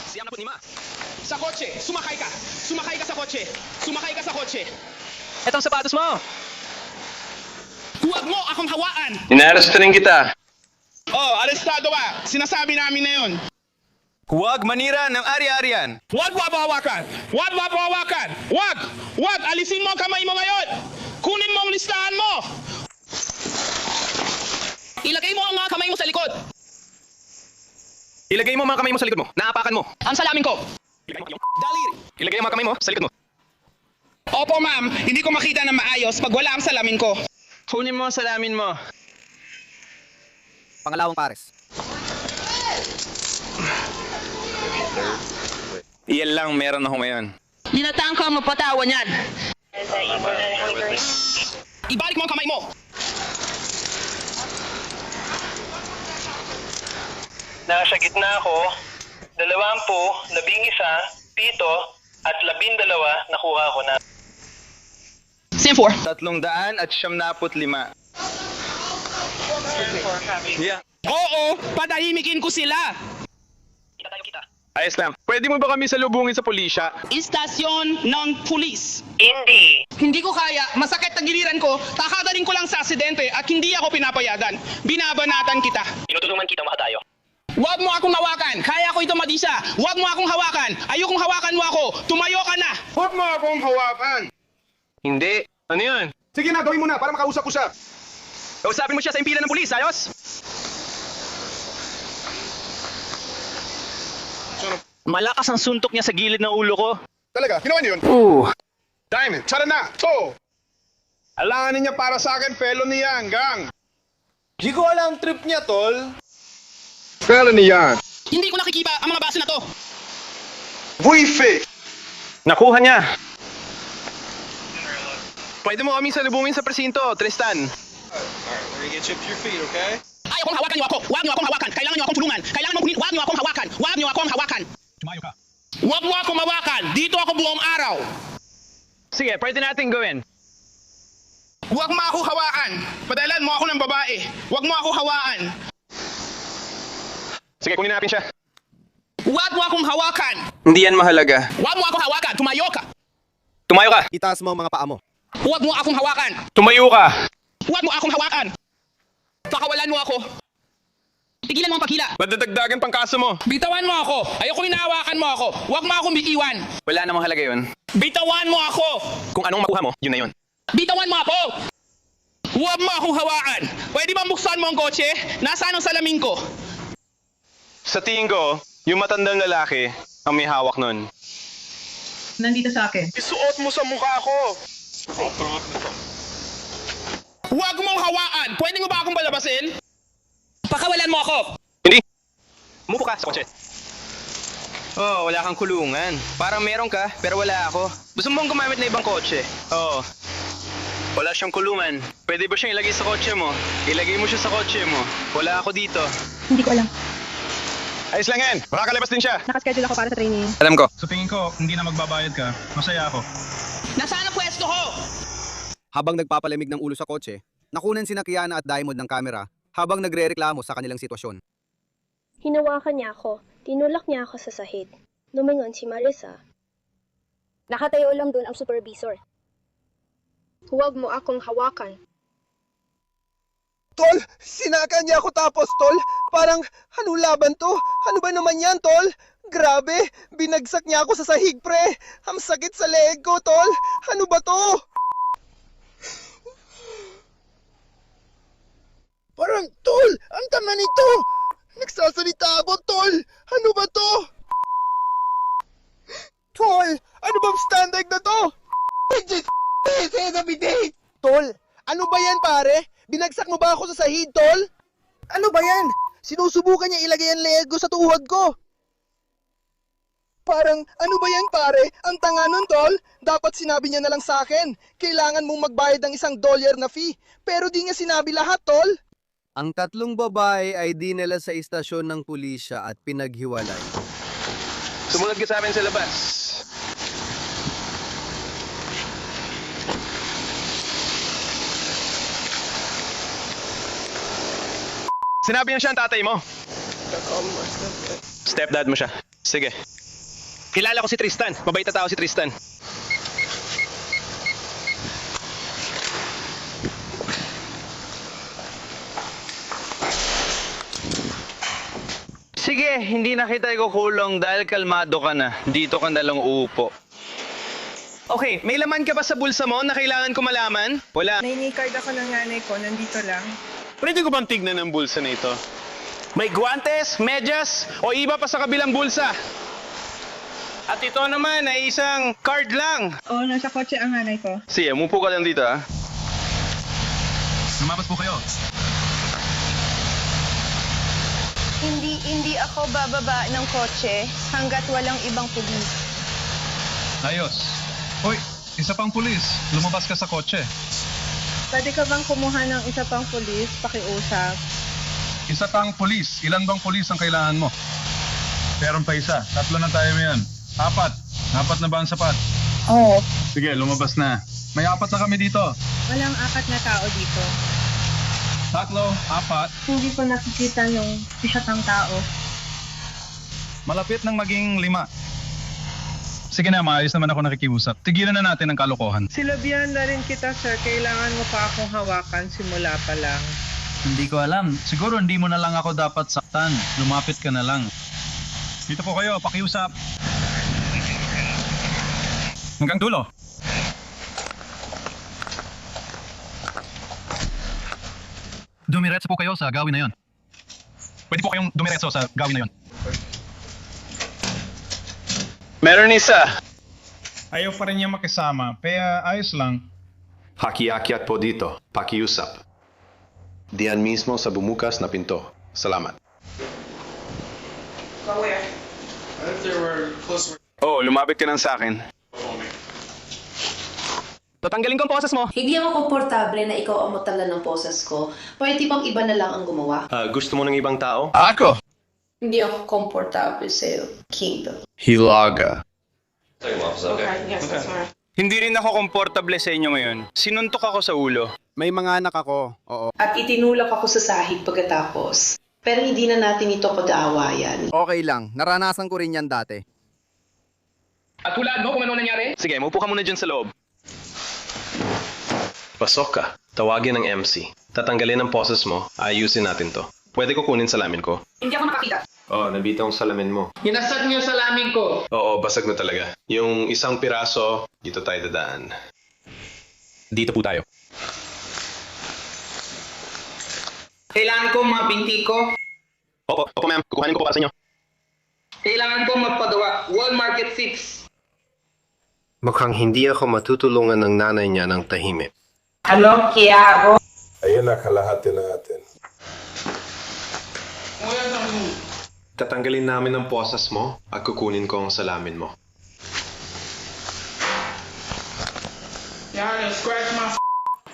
Siyam na po 5. Sa kotse, sumakay ka. Sumakay ka sa kotse. Sumakay ka sa kotse. Etong sapatos mo. Huwag mo akong hawaan. Inaresto rin kita. Oh, arestado ka. Sinasabi namin na yun. Huwag manira ng ari-arian. Huwag mo hawakan. Huwag mo hawakan. Huwag. Huwag. Alisin mo ang kamay mo ngayon. Kunin mo ang listahan mo. Ilagay mo ang mga kamay mo sa likod. Ilagay mo mga kamay mo sa likod mo. Naapakan mo. Ang salamin ko. Daliri. Ilagay ang mga kamay mo sa likod mo. Opo, ma'am. Hindi ko makita na maayos pag wala ang salamin ko. Kunin mo ang salamin mo. Pangalawang pares. Iyan lang meron ako ngayon. Ninatangka mo patawan yan. Ibalik mo ang kamay mo. Nasa gitna ako, 20, 11, 7, at 12 nakuha ko na. Same 4. 375. Yeah. Oo, patahimikin ko sila. Ayos lang. Pwede mo ba kami salubungin sa pulisya? Istasyon ng pulis. Hindi. Hindi ko kaya. Masakit ang giliran ko. Kakagaling ko lang sa aksidente at hindi ako pinapayagan. Binabanatan kita. Tinutulungan kita makatayo. Huwag mo akong hawakan. Kaya ko ito, Madisa. Huwag mo akong hawakan. Ayokong hawakan mo ako. Tumayo ka na. Huwag mo akong hawakan. Hindi. Ano yun? Sige na, gawin mo na para makausap ko siya. Kausapin mo siya sa impila ng pulis, ayos? Malakas ang suntok niya sa gilid ng ulo ko. Talaga? Ginawa niyo yun? Diamond, tara na! To! Alanganin niya para sa akin, felony yan, gang! Di ko alam trip niya, tol. Felony yan! Hindi ko nakikiba ang mga baso na to. Buife! Nakuha niya. Pwede mo kami salubungin sa presinto, Tristan. Ayaw kong hawakan niyo ako. Huwag niyo akong hawakan. Kailangan niyo akong tulungan. Kailangan mo huwag niyo akong hawakan. Huwag niyo akong hawakan. Tumayo ka. Huwag mo akong hawakan. Dito ako buong araw. Sige, pwede natin gawin. Huwag mo ako hawakan. Padalan mo ako ng babae. Huwag mo ako hawakan. Sige, kunin natin siya. Huwag mo akong hawakan. Hindi yan mahalaga. Huwag mo akong hawakan. Tumayo ka. Tumayo ka. Itaas mo ang mga paa mo. Huwag mo akong hawakan. Tumayo ka. Huwag mo akong hawakan. Pakawalan mo ako. Tigilan mo ang paghila. Madadagdagan pang kaso mo. Bitawan mo ako. Ayoko hinahawakan mo ako. Huwag mo akong bitiwan. Wala namang halaga yun. Bitawan mo ako. Kung anong makuha mo, yun na yun. Bitawan mo ako. Huwag mo akong hawakan. Pwede ba buksan mo ang kotse? Nasaan ang salamin ko? Sa tingin ko, yung matandang lalaki ang may hawak nun. Nandito sa akin. Isuot mo sa mukha ko! Huwag mong hawakan. Pwede mo ba akong balabasin? Pakawalan mo ako. Hindi. Umupo ka sa kotse. Oh, wala kang kulungan. Parang meron ka, pero wala ako. Gusto mong gumamit na ibang kotse? Oo. Wala siyang kulungan. Pwede ba siyang ilagay sa kotse mo? Ilagay mo siya sa kotse mo. Wala ako dito. Hindi ko alam. Ayos lang yan. Makakalabas din siya. Nakaschedule ako para sa training. Alam ko. Sa tingin ko, hindi na magbabayad ka. Masaya ako. Nasaan ang pwesto ko? Habang nagpapalamig ng ulo sa kotse, nakunan sina Kiana at Diamond ng kamera habang nagrereklamo sa kanilang sitwasyon. Hinawakan niya ako. Tinulak niya ako sa sahig. Lumingon si Marissa. Nakatayo lang doon ang supervisor. Huwag mo akong hawakan. Tol, sinakan niya ako tapos, Tol. Parang, anong laban to? Ano ba naman yan, Tol? Grabe, binagsak niya ako sa sahig, pre. Ang sakit sa leeg ko, Tol. Ano ba to? Parang, Tol, ang tanga nito. Nagsasalita ako, Tol. Ano ba to? Tol, ano bang standard na to? Tol, ano ba yan, pare? Binagsak mo ba ako sa sahig, Tol? Ano ba yan? Sinusubukan niya ilagay ang lego sa tuhod ko. Parang, ano ba yan, pare? Ang tanga nun, Tol. Dapat sinabi niya na lang sa akin. Kailangan mong magbayad ng $1 na fee. Pero di niya sinabi lahat, Tol. Ang tatlong babae ay dinala sa istasyon ng pulisya at pinaghiwalay. Sumunod ka sa amin sa labas. Sinabi niya siya ang tatay mo. Stepdad mo siya. Sige. Kilala ko si Tristan. Mabait na tao si Tristan. Sige, hindi na kita ikukulong dahil kalmado ka na. Dito ka na lang uupo. Okay, may laman ka ba sa bulsa mo na kailangan ko malaman? Wala. May card ako ng nanay ko, nandito lang. Pwede ko bang tignan ang bulsa na ito? May guantes, medyas, o iba pa sa kabilang bulsa? At ito naman ay isang card lang. Oo, nasa kotse ang nanay ko. Sige, umupo ka lang dito ha. Lumabas po kayo. Hindi ako bababa ng kotse hanggat walang ibang pulis. Ayos. Hoy, isa pang pulis. Lumabas ka sa kotse. Pwede ka bang kumuha ng isa pang pulis? Pakiusap. Isa pang pulis. Ilan bang pulis ang kailangan mo? Meron pa isa. 3 na tayo ngayon. 4. 4 na ba ang sapat? Oo. Sige, lumabas na. May 4 na kami dito. Walang 4 na tao dito. 3, 4. Hindi ko nakikita yung isang tao. Malapit nang maging 5. Sige na, maayos naman ako nakikiusap. Tigilan na natin ang kalokohan. Silabihan na rin kita, sir. Kailangan mo pa akong hawakan simula pa lang. Hindi ko alam. Siguro hindi mo na lang ako dapat saktan. Lumapit ka na lang. Dito po kayo, pakiusap. Hanggang dulo. Dumiretso po kayo sa gawin na yon. Pwede po kayong dumiretso sa gawin na yon. Meron isa. Ayaw pa rin niya makisama, kaya ayos lang. Hakiakyat po dito. Pakiusap. Diyan mismo sa bumukas na pinto. Salamat. Oh, lumapit ka lang sa akin. Tatanggalin ko ang poses mo. Hindi ako komportable na ikaw ang magtanggal ng poses ko. Pwede bang iba na lang ang gumawa? Gusto mo ng ibang tao? Ako! Hindi ako komportable sa'yo, King. Hilaga. Okay, yes, that's right. Hindi rin ako komportable sa inyo ngayon. Sinuntok ako sa ulo. May mga anak ako, oo. At itinulak ako sa sahig pagkatapos. Pero hindi na natin ito pag-aawayan. Okay lang, naranasan ko rin yan dati. At hulaan mo kung ano nangyari? Sige, maupo ka muna dyan sa loob. Pasok ka. Tawagin ng MC. Tatanggalin ang poses mo. Ayusin natin to. Pwede ko kunin salamin ko. Hindi ako makakita. Nabitaw ang salamin mo. Hinasad niyo sa lamin ko. Oo, basag na talaga. Yung isang piraso, dito tayo dadaan. Dito po tayo. Kailangan ko mga binti ko. Opo ma'am. Kukuhanin ko para sa inyo. Kailangan ko magpagawa. Wall Market 6. Mukhang hindi ako matutulungan ng nanay niya ng tahimik. Ano, Kiago? Ayun na, kalahati natin. Tatanggalin namin ang poses mo at kukunin ko ang salamin mo. Yan, scratch my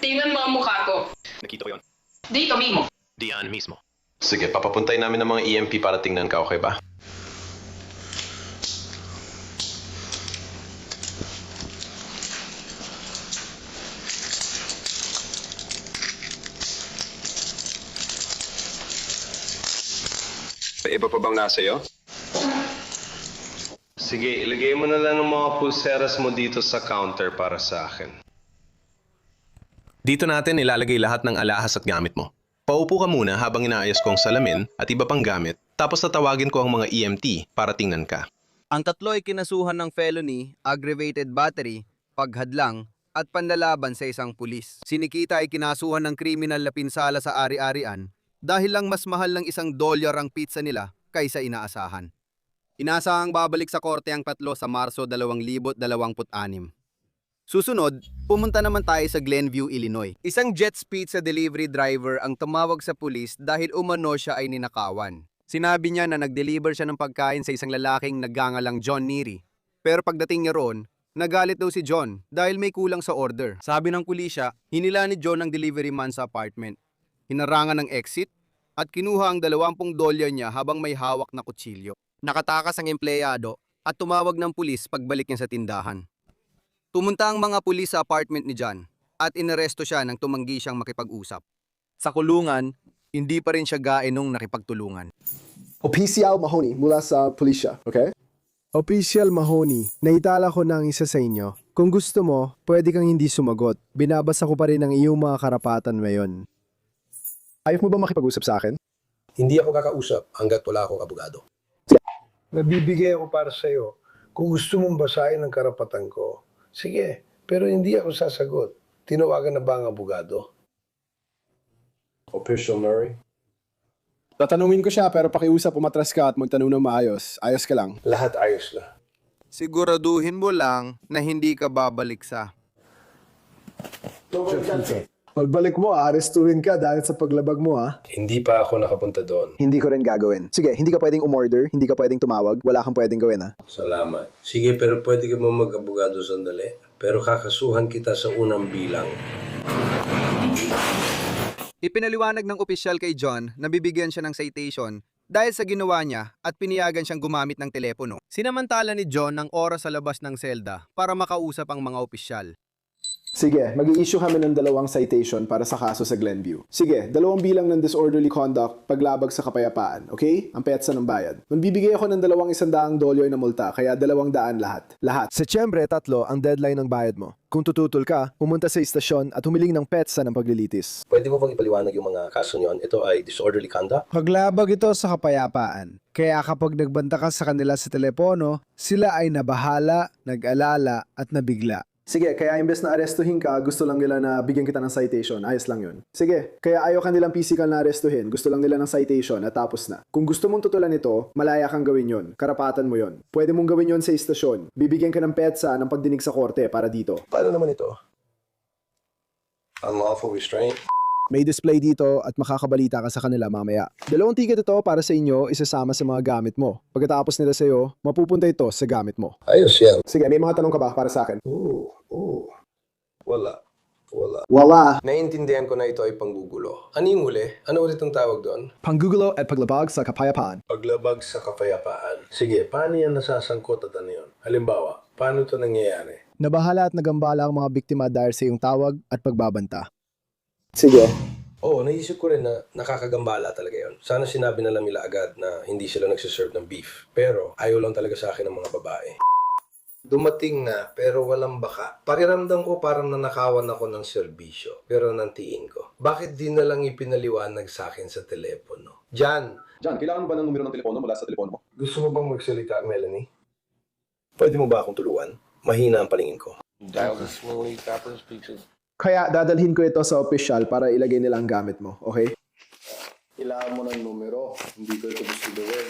Tingnan mo ang mukha ko. Nakita ko yun. Dito mismo. Diyan mismo. Sige, papapuntay namin ng mga EMP para tingnan ka, okay ba? Iba pa bang nasa iyo? Sige, ilagay mo na lang ng mga pulseras mo dito sa counter para sa akin. Dito natin ilalagay lahat ng alahas at gamit mo. Paupo ka muna habang inaayos ko ang salamin at iba pang gamit, tapos tatawagin ko ang mga EMT para tingnan ka. Ang tatlo ay kinasuhan ng felony, aggravated battery, paghadlang, at panlalaban sa isang pulis. Si Nikita ay kinasuhan ng kriminal na pinsala sa ari-arian dahil lang mas mahal ng $1 ang pizza nila kaysa inaasahan. Inaasahang babalik sa korte ang tatlo sa Marso 2026. Susunod, pumunta naman tayo sa Glenview, Illinois. Isang Jets Pizza delivery driver ang tumawag sa pulis dahil umano siya ay ninakawan. Sinabi niya na nag-deliver siya ng pagkain sa isang lalaking nagngangalang John Neary. Pero pagdating niya roon, nagalit daw si John dahil may kulang sa order. Sabi ng pulisya, hinila ni John ang delivery man sa apartment. Hinarangan ng exit at kinuha ang $20 niya habang may hawak na kutsilyo. Nakatakas ang empleyado at tumawag ng pulis pagbalik niya sa tindahan. Pumunta ang mga pulis sa apartment ni John at inaresto siya nang tumanggi siyang makipag-usap. Sa kulungan, hindi pa rin siya gaenong nakipagtulungan. Official Mahoney mula sa pulisya, okay? Official Mahoney, naitala ko ng isa sa inyo. Kung gusto mo, pwede kang hindi sumagot. Binabasa ko pa rin ang iyong mga karapatan ngayon. Ayaw mo ba makipag-usap sa akin? Hindi ako kakausap hanggat wala akong abogado. Nabibigay ako para sa'yo. Kung gusto mong basahin ang karapatan ko, sige, pero hindi ako sasagot. Tinawagan na ba ang abogado? Official Murray? Tatanungin ko siya pero pakiusap umatras ka at magtanong ng maayos. Ayos ka lang. Lahat ayos na. Siguraduhin mo lang na hindi ka babalik sa... Pagbalik mo, arestuhin ka dahil sa paglabag mo, ha? Hindi pa ako nakapunta doon. Hindi ko rin gagawin. Sige, hindi ka pwedeng umorder, hindi ka pwedeng tumawag, wala kang pwedeng gawin, ha? Salamat. Sige, pero pwede ka mo mag-abogado sandali. Pero kakasuhan kita sa unang bilang. Ipinaliwanag ng opisyal kay John na bibigyan siya ng citation dahil sa ginawa niya at piniyagan siyang gumamit ng telepono. Sinamantala ni John ng oras sa labas ng selda para makausap ang mga opisyal. Sige, mag-i-issue kami ng 2 citation para sa kaso sa Glenview. Sige, 2 bilang ng disorderly conduct, paglabag sa kapayapaan, okay? Ang petsa ng bayad. Magbibigay ako ng $200 na multa, kaya 200 lahat. Lahat. Setyembre 3 ang deadline ng bayad mo. Kung tututol ka, pumunta sa istasyon at humiling ng petsa ng paglilitis. Pwede mo bang ipaliwanag yung mga kaso niyon? Ito ay disorderly conduct? Paglabag ito sa kapayapaan. Kaya kapag nagbanta ka sa kanila sa telepono, sila ay nabahala, nag-alala at nabigla. Sige, kaya imbes na arestuhin ka, gusto lang nila na bigyan kita ng citation. Ayos lang yun. Sige, kaya ayaw ka nilang physical na arestuhin. Gusto lang nila ng citation at tapos na. Kung gusto mong tutulan ito, malaya kang gawin yon. Karapatan mo yon. Pwede mong gawin yon sa istasyon. Bibigyan ka ng petsa ng pagdinig sa korte para dito. Paano naman ito? Unlawful restraint? May display dito at makakabalita ka sa kanila mamaya. 2 ticket ito para sa inyo, isasama sa mga gamit mo. Pagkatapos nila sa'yo, mapupunta ito sa gamit mo. Ayos yan. Sige, may mga tanong ka ba para sa akin? Wala. Wala. Naiintindihan ko na ito ay panggugulo. Ano yung huli? Ano ulit ang tawag doon? Panggugulo at paglabag sa kapayapaan. Paglabag sa kapayapaan. Sige, paano yan nasasangkot at ano yun? Halimbawa, paano ito nangyayari? Nabahala at nagambala ang mga biktima dahil sa iyong tawag at pagbabanta. Sige. Oo, naisip ko rin na nakakagambala talaga yun. Sana sinabi na lang nila agad na hindi sila nagsiserve ng beef. Pero ayaw lang talaga sa akin ng mga babae. Dumating na pero walang baka. Pakiramdam ko parang nanakawan ako ng serbisyo. Pero nantiin ko. Bakit di na lang ipinaliwanag sa akin sa telepono? Jan, kailangan mo ba ng numero ng telepono mula sa telepono mo? gusto mo bang magsalita, Melanie? Pwede mo ba akong tulungan? Mahina ang paningin ko. Kaya dadalhin ko ito sa opisyal para ilagay nila ang gamit mo, okay? Kailangan mo ng numero. Hindi ko ito gusto gawin.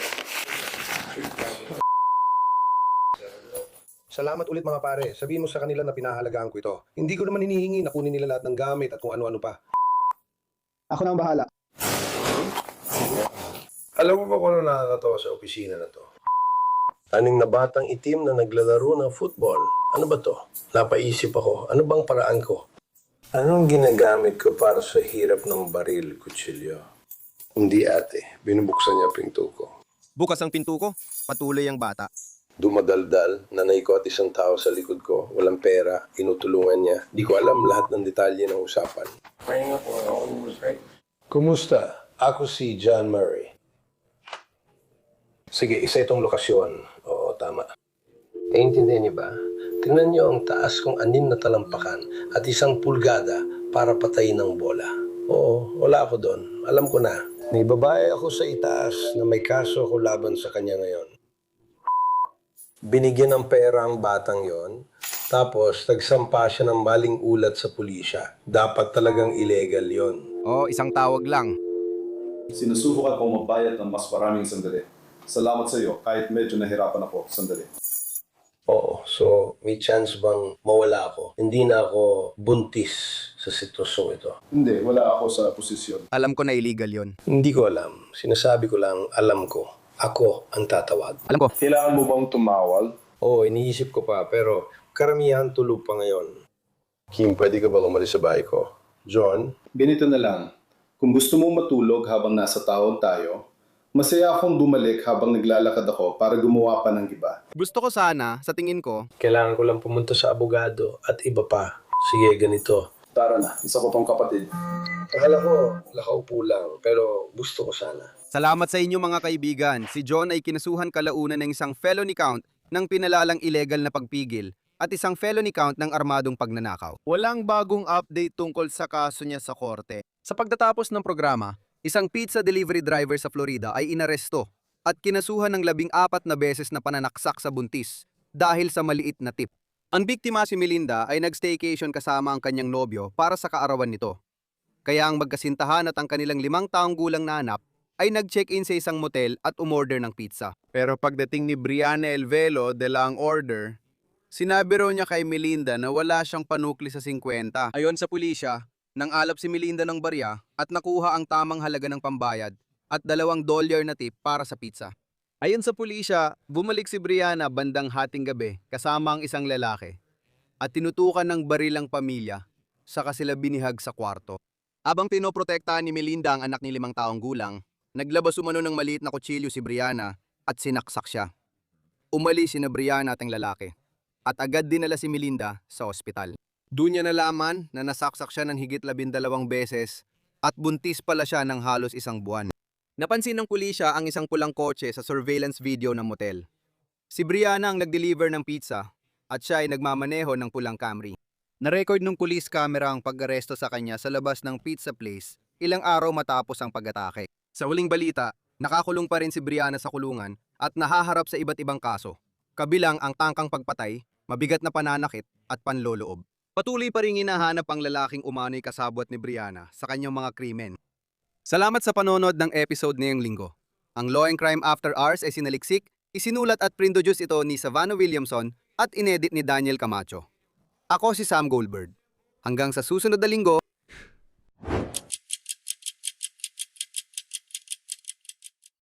Salamat ulit mga pare. Sabihin mo sa kanila na pinahalagaan ko ito. Hindi ko naman hinihingi na kunin nila lahat ng gamit at kung ano-ano pa. Ako na ang bahala. Alam mo ba kung ano nakakatawa sa opisina na to? Aning na batang itim na naglalaro ng football. Ano ba to? Napaisip ako. Ano bang paraan ko? Anong ginagamit ko para sa hirap ng baril, kutsilyo? Hindi ate. Binubuksan niya pinto ko. Bukas ang pinto ko, patuloy ang bata. Dumadaldal, nanay ko at isang tao sa likod ko. Walang pera, inutulungan niya. Di ko alam lahat ng detalye ng usapan. Kumusta? Ako si John Murray. Sige, isa itong lokasyon. Oo, tama. Naintindihan niyo ba? Tingnan niyo ang taas kong 6 na talampakan at 1 pulgada para patayin ng bola. Oo, wala ako doon. Alam ko na. May babae ako sa itaas na may kaso ako laban sa kanya ngayon. Binigyan ng pera ang batang yon, tapos nagsampa siya ng maling ulat sa pulisya. Dapat talagang illegal yon. Isang tawag lang. Sinusubukan kong magbayad ng mas maraming sandali. Salamat sa iyo, kahit medyo nahirapan ako sandali. Oo, so may chance bang mawala ako? Hindi na ako buntis sa sitwasyong ito. Hindi, wala ako sa posisyon. Alam ko na illegal yon. Hindi ko alam. Sinasabi ko lang, alam ko. Ako ang tatawag. Alam ko. Kailangan mo bang tumawag? Oo, iniisip ko pa, pero karamihan tulog pa ngayon. Kim, pwede ka ba umalis sa bahay ko? John? Ganito na lang, kung gusto mong matulog habang nasa taon tayo, masaya akong bumalik habang naglalakad ako para gumawa pa ng iba. Gusto ko sana, sa tingin ko, Kailangan ko lang pumunta sa abogado at iba pa. Sige, ganito. Tara na, isa ko pang kapatid. Akala ko, nakaupo lang, pero gusto ko sana. salamat sa inyo mga kaibigan. Si John ay kinasuhan kalaunan ng isang felony count ng pinalalang illegal na pagpigil at isang felony count ng armadong pagnanakaw. Walang bagong update tungkol sa kaso niya sa korte. Sa pagtatapos ng programa, isang pizza delivery driver sa Florida ay inaresto at kinasuhan ng 14 na beses na pananaksak sa buntis dahil sa maliit na tip. Ang biktima si Melinda ay nag-staycation kasama ang kanyang nobyo para sa kaarawan nito. Kaya ang magkasintahan at ang kanilang 5 taong gulang na anak ay nag-check-in sa isang motel at umorder ng pizza. Pero pagdating ni Brianna Elvelo dala ang order, sinabi raw niya kay Melinda na wala siyang panukli sa 50. Ayon sa pulisya, nang alap si Melinda ng barya at nakuha ang tamang halaga ng pambayad at $2 na tip para sa pizza. Ayon sa pulisya, bumalik si Brianna bandang hating gabi kasama ang isang lalaki at tinutukan ng baril ang pamilya saka sila binihag sa kwarto. Habang pinoprotektahan ni Melinda ang anak ni 5 taong gulang, naglabas umano ng maliit na kutsilyo si Brianna at sinaksak siya. Umalis si Brianna at ang lalaki at agad dinala si Melinda sa ospital. Doon niya nalaman na nasaksak siya ng higit 12 beses at buntis pala siya ng halos 1 buwan. Napansin ng pulisya ang isang pulang kotse sa surveillance video ng motel. Si Brianna ang nag-deliver ng pizza at siya ay nagmamaneho ng pulang Camry. Narecord ng police camera ang pag-aresto sa kanya sa labas ng pizza place ilang araw matapos ang pag-atake. Sa huling balita, nakakulong pa rin si Brianna sa kulungan at nahaharap sa iba't ibang kaso, kabilang ang tangkang pagpatay, mabigat na pananakit at panloloob. Patuloy pa rin hinahanap ang lalaking umano'y kasabwat ni Brianna sa kanyang mga krimen. Salamat sa panonood ng episode ngayong linggo. Ang Law and Crime After Hours ay sinaliksik, isinulat at produce ito ni Savannah Williamson at inedit ni Daniel Camacho. Ako si Sam Goldberg. Hanggang sa susunod na linggo,